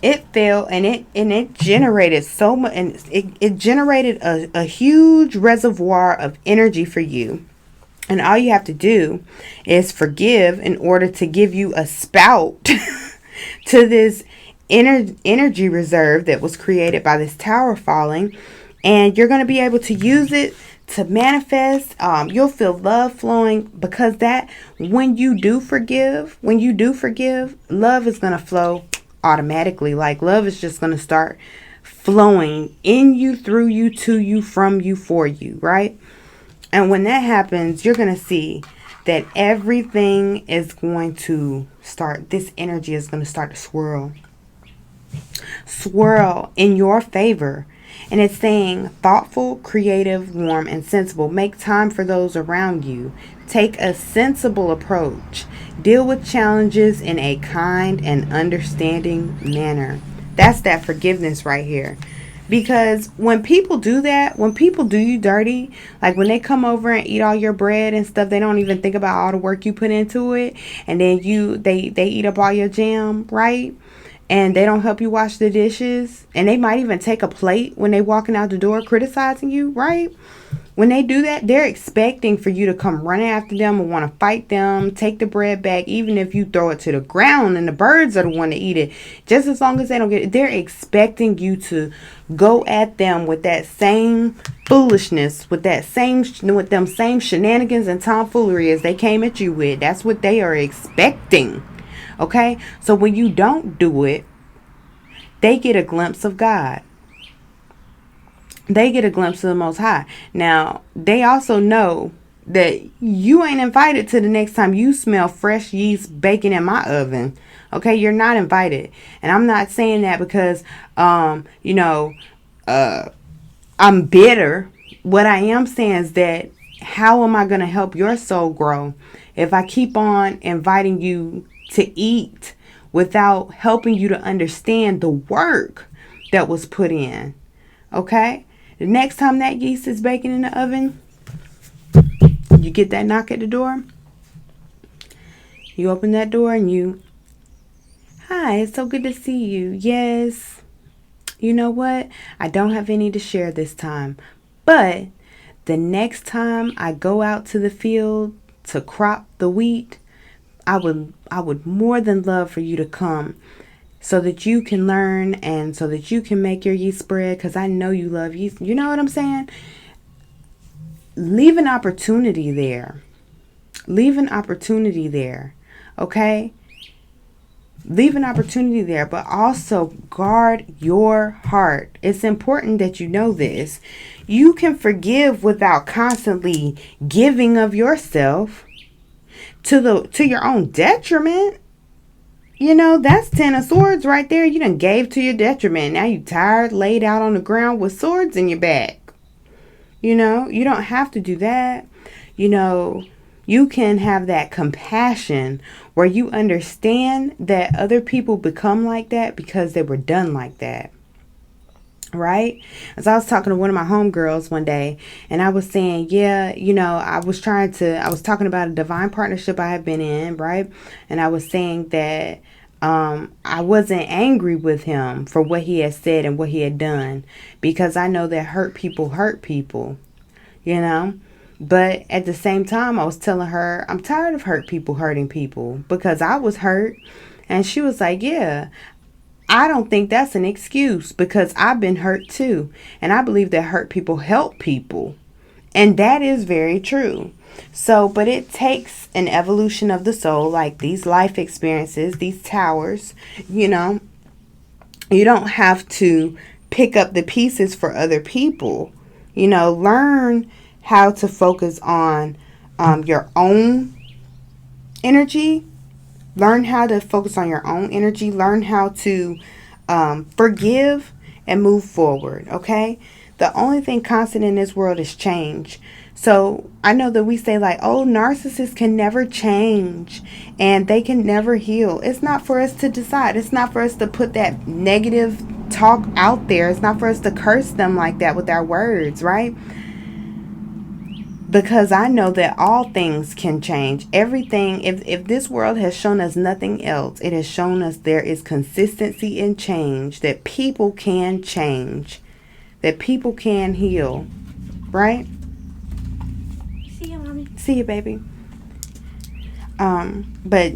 It fell and it generated so much, and it generated a huge reservoir of energy for you. And all you have to do is forgive in order to give you a spout to this energy reserve that was created by this tower falling. And you're going to be able to use it to manifest. You'll feel love flowing, because that when you do forgive, love is going to flow automatically. Like love is just going to start flowing in you, through you, to you, from you, for you, right? And when that happens, you're going to see that everything is going to start, this energy is going to start to swirl in your favor. And it's saying thoughtful, creative, warm, and sensible. Make time for those around you. Take a sensible approach. Deal with challenges in a kind and understanding manner. That's that forgiveness right here. Because when people do that, when people do you dirty, like when they come over and eat all your bread and stuff, they don't even think about all the work you put into it. And then they eat up all your jam, right? And they don't help you wash the dishes. And they might even take a plate when they walking out the door criticizing you, right? When they do that, they're expecting for you to come running after them and want to fight them, take the bread back, even if you throw it to the ground and the birds are the one to eat it. Just as long as they don't get it, they're expecting you to go at them with that same foolishness, with them same shenanigans and tomfoolery as they came at you with. That's what they are expecting. Okay? So when you don't do it, they get a glimpse of God. They get a glimpse of the Most High. Now, they also know that you ain't invited to the next time you smell fresh yeast baking in my oven. Okay? You're not invited. And I'm not saying that because, I'm bitter. What I am saying is that how am I going to help your soul grow if I keep on inviting you to eat without helping you to understand the work that was put in? Okay? The next time that yeast is baking in the oven, you get that knock at the door. You open that door and hi, it's so good to see you. Yes. You know what? I don't have any to share this time. But the next time I go out to the field to crop the wheat, I would more than love for you to come, so that you can learn and so that you can make your yeast bread, because I know you love yeast. You know what I'm saying? Leave an opportunity there. Leave an opportunity there. Okay? Leave an opportunity there, but also guard your heart. It's important that you know this. You can forgive without constantly giving of yourself to your own detriment. You know, that's 10 of swords right there. You done gave to your detriment. Now you tired, laid out on the ground with swords in your back. You know, you don't have to do that. You know, you can have that compassion where you understand that other people become like that because they were done like that. Right? As I was talking to one of my homegirls one day, and I was saying, yeah, you know, I was talking about a divine partnership I have been in, right? And I was saying that I wasn't angry with him for what he had said and what he had done, because I know that hurt people, you know? But at the same time, I was telling her, I'm tired of hurt people hurting people, because I was hurt. And she was like, yeah, I don't think that's an excuse, because I've been hurt too. And I believe that hurt people help people. And that is very true. So, but it takes an evolution of the soul, like these life experiences, these towers, you know, You don't have to pick up the pieces for other people. Learn how to focus on your own energy. Learn how to focus on your own energy. Learn how to forgive and move forward, okay? The only thing constant in this world is change. So I know that we say like, oh, narcissists can never change and they can never heal. It's not for us to decide. It's not for us to put that negative talk out there. It's not for us to curse them like that with our words, right? Because I know that all things can change. Everything, if this world has shown us nothing else, it has shown us there is consistency in change, that people can change, that people can heal, right? See you, Mommy. See you, baby. But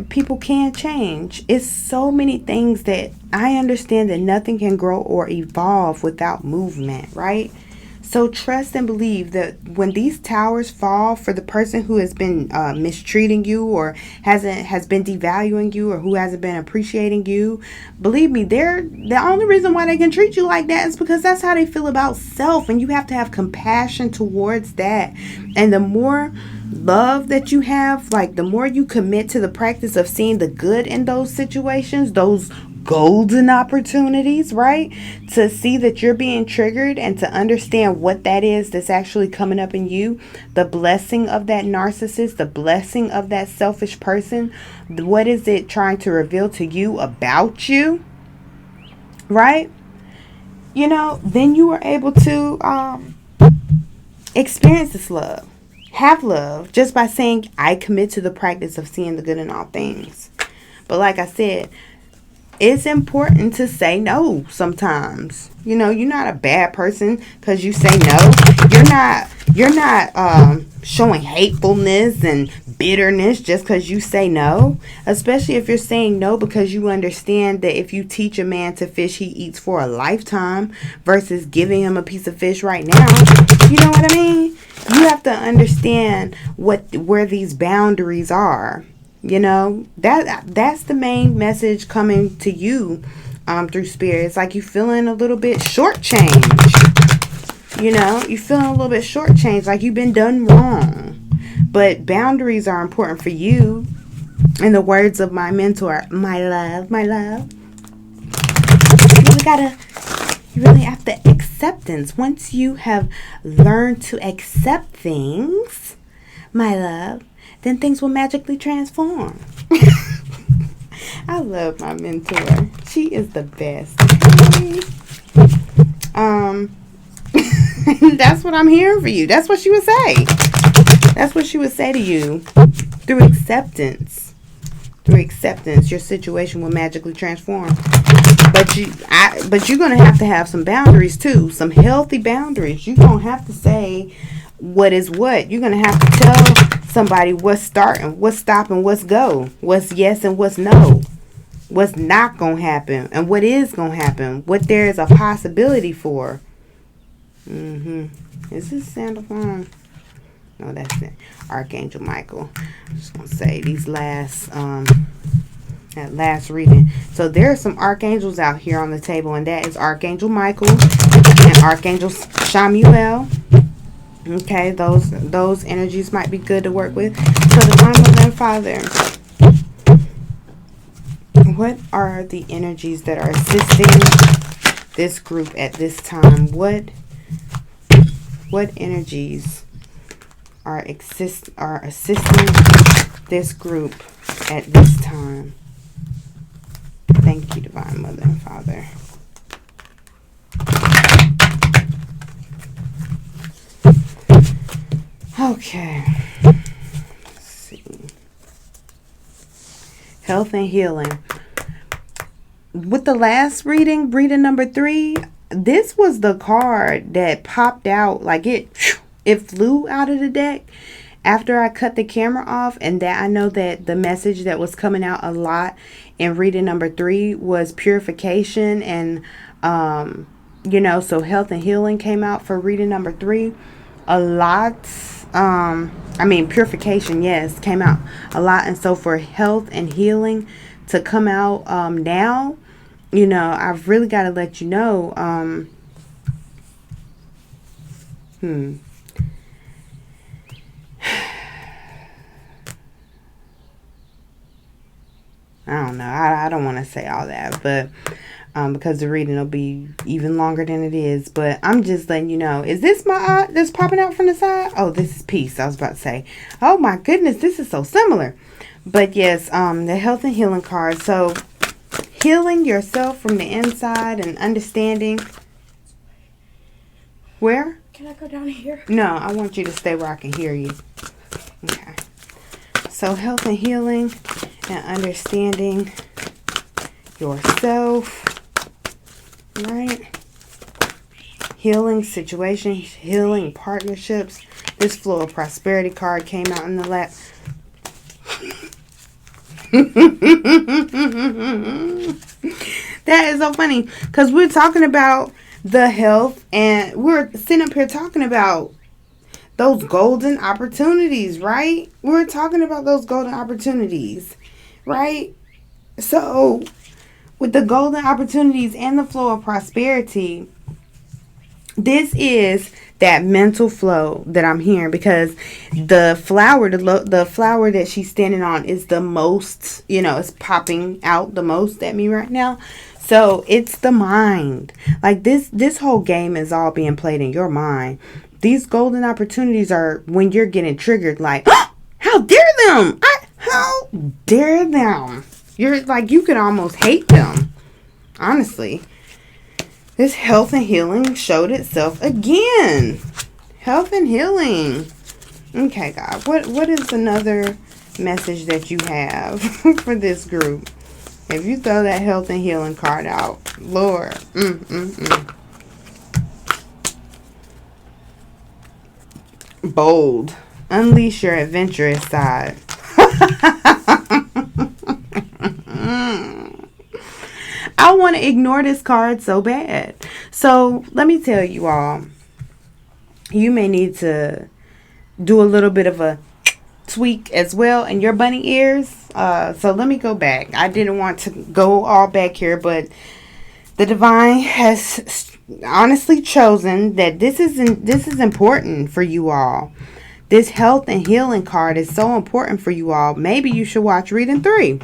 people can change. It's so many things that I understand that nothing can grow or evolve without movement, right? So trust and believe that when these towers fall for the person who has been mistreating you or has been devaluing you or who hasn't been appreciating you, believe me, the only reason why they can treat you like that is because that's how they feel about self, and you have to have compassion towards that. And the more love that you have, like the more you commit to the practice of seeing the good in those situations, those golden opportunities, right? To see that you're being triggered and to understand what that is that's actually coming up in you, the blessing of that narcissist, the blessing of that selfish person. What is it trying to reveal to you about you, right? Then you are able to experience this love, have love, just by saying, I commit to the practice of seeing the good in all things. But like I said, it's important to say no sometimes. You're not a bad person because you say no. You're not showing hatefulness and bitterness just because you say no. Especially if you're saying no because you understand that if you teach a man to fish, he eats for a lifetime versus giving him a piece of fish right now. You know what I mean? You have to understand where these boundaries are. That's the main message coming to you through spirit. It's like you feeling a little bit shortchanged. You feeling a little bit shortchanged, like you've been done wrong. But boundaries are important for you. In the words of my mentor, my love. You really have the acceptance. Once you have learned to accept things, my love, then things will magically transform. I love my mentor. She is the best. That's what I'm hearing for you. That's what she would say. That's what she would say to you. Through acceptance, your situation will magically transform. But you're gonna have to have some boundaries too, some healthy boundaries. You're gonna have to say what is what. You're gonna have to tell somebody what's start and what's stop and what's go, what's yes and what's no, what's not gonna happen and what is gonna happen, what there is a possibility for. Is this Sandalphon? No, that's it. Archangel Michael. I'm just gonna say these that last reading. So there are some archangels out here on the table, and that is Archangel Michael and Archangel Chamuel. Okay, those energies might be good to work with. So Divine Mother and Father, what are the energies that are assisting this group at this time? What energies are assisting this group at this time? Thank you, Divine Mother and Father. Okay. Let's see. Health and healing. With the last reading number 3, this was the card that popped out, like it flew out of the deck after I cut the camera off, and that I know that the message that was coming out a lot in reading number 3 was purification, and so health and healing came out for reading number 3 a lot. Purification, yes, came out a lot. And so for health and healing to come out now, I've really got to let you know, I don't know. I don't want to say all that, but because the reading will be even longer than it is. But I'm just letting you know. Is this my eye that's popping out from the side? Oh, this is peace. I was about to say. Oh my goodness, this is so similar. But yes, the health and healing card. So healing yourself from the inside and understanding. Where? Can I go down here? No, I want you to stay where I can hear you. Okay. So health and healing and understanding yourself, right? Healing situations, healing partnerships. This Flow of Prosperity card came out in the lap. That is so funny because we're talking about the health and we're sitting up here talking about those golden opportunities, right? We're talking about those golden opportunities, right? So, with the golden opportunities and the flow of prosperity, this is that mental flow that I'm hearing because the flower that she's standing on is the most, it's popping out the most at me right now. So, it's the mind. Like this whole game is all being played in your mind. These golden opportunities are when you're getting triggered like, oh, how dare them? How dare them? You're like, you could almost hate them. Honestly. This health and healing showed itself again. Health and healing. Okay, God. What is another message that you have for this group? If you throw that health and healing card out, Lord. Bold. Unleash your adventurous side. I want to ignore this card so bad. So let me tell you all, you may need to do a little bit of a tweak as well in your bunny ears. So let me go back. I didn't want to go all back here, but the divine has honestly chosen that this is important for you all. This health and healing card is so important for you all. Maybe you should watch reading 3,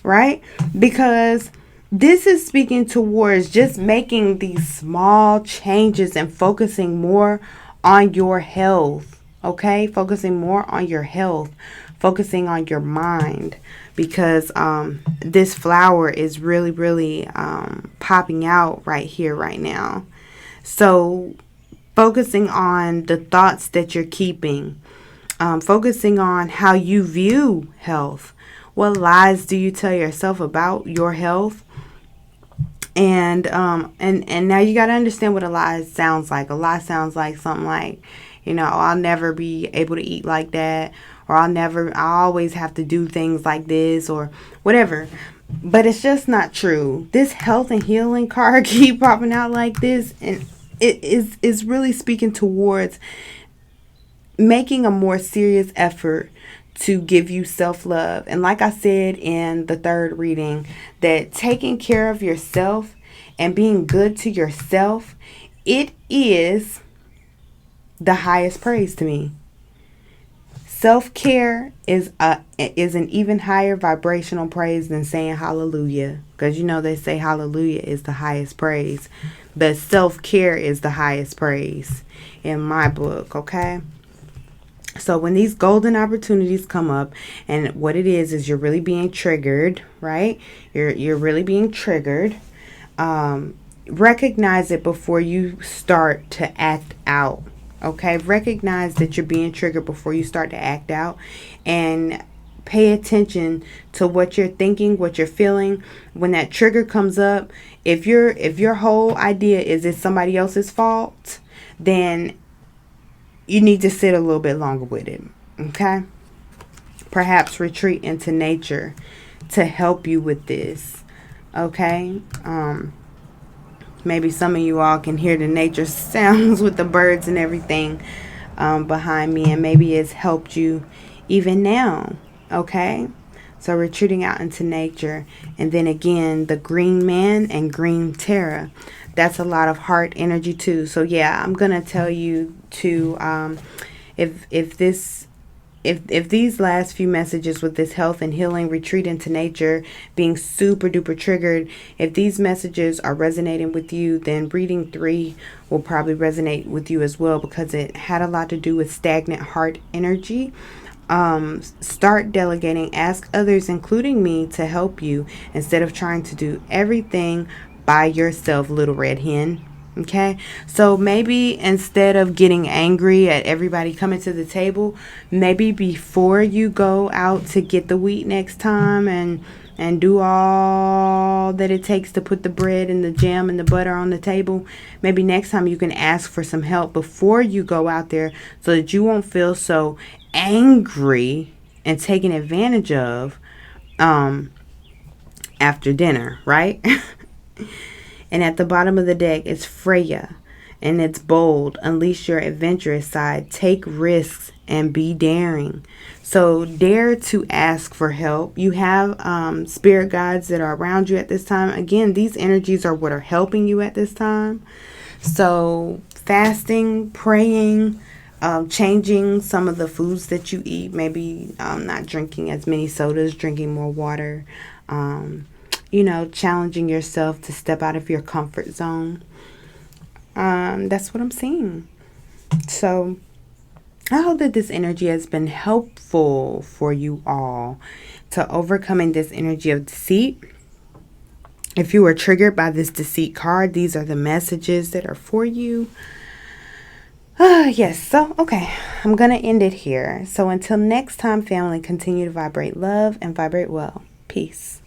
right? Because this is speaking towards just making these small changes and focusing more on your health, okay? Focusing more on your health, focusing on your mind, because this flower is really, really popping out right here, right now. So focusing on the thoughts that you're keeping, focusing on how you view health. What lies do you tell yourself about your health? And now you got to understand what a lie sounds like. A lie sounds like something like, I'll never be able to eat like that, or I always have to do things like this, or whatever. But it's just not true. This health and healing card keep popping out like this, and it is really speaking towards making a more serious effort to give you self-love. And like I said in the 3rd reading, that taking care of yourself and being good to yourself, it is the highest praise to me. Self-care is an even higher vibrational praise than saying hallelujah. Because they say hallelujah is the highest praise. But self-care is the highest praise in my book, okay? So when these golden opportunities come up, and what it is you're really being triggered, right? You're really being triggered. Recognize it before you start to act out. Okay, recognize that you're being triggered before you start to act out, and pay attention to what you're thinking, what you're feeling. When that trigger comes up, if your whole idea is it's somebody else's fault, then you need to sit a little bit longer with it. Okay, perhaps retreat into nature to help you with this. Okay, maybe some of you all can hear the nature sounds with the birds and everything behind me, and maybe it's helped you even now. Okay, So retreating out into nature. And then again, the green man and green Terra. That's a lot of heart energy too. So yeah, I'm going to tell you to, if these last few messages with this health and healing, retreat into nature, being super duper triggered, if these messages are resonating with you, then reading 3 will probably resonate with you as well, because it had a lot to do with stagnant heart energy. Start delegating. Ask others, including me, to help you instead of trying to do everything by yourself, little red hen. Okay, so maybe instead of getting angry at everybody coming to the table, maybe before you go out to get the wheat next time and do all that it takes to put the bread and the jam and the butter on the table, maybe next time you can ask for some help before you go out there, so that you won't feel so angry and taken advantage of after dinner, right? And at the bottom of the deck is Freya, and it's bold. Unleash your adventurous side. Take risks and be daring. So dare to ask for help. You have spirit guides that are around you at this time. Again, these energies are what are helping you at this time. So fasting, praying, changing some of the foods that you eat. Maybe not drinking as many sodas, drinking more water. Challenging yourself to step out of your comfort zone. That's what I'm seeing. So I hope that this energy has been helpful for you all to overcoming this energy of deceit. If you were triggered by this deceit card, these are the messages that are for you. Yes. So, okay. I'm going to end it here. So until next time, family, continue to vibrate love and vibrate well. Peace.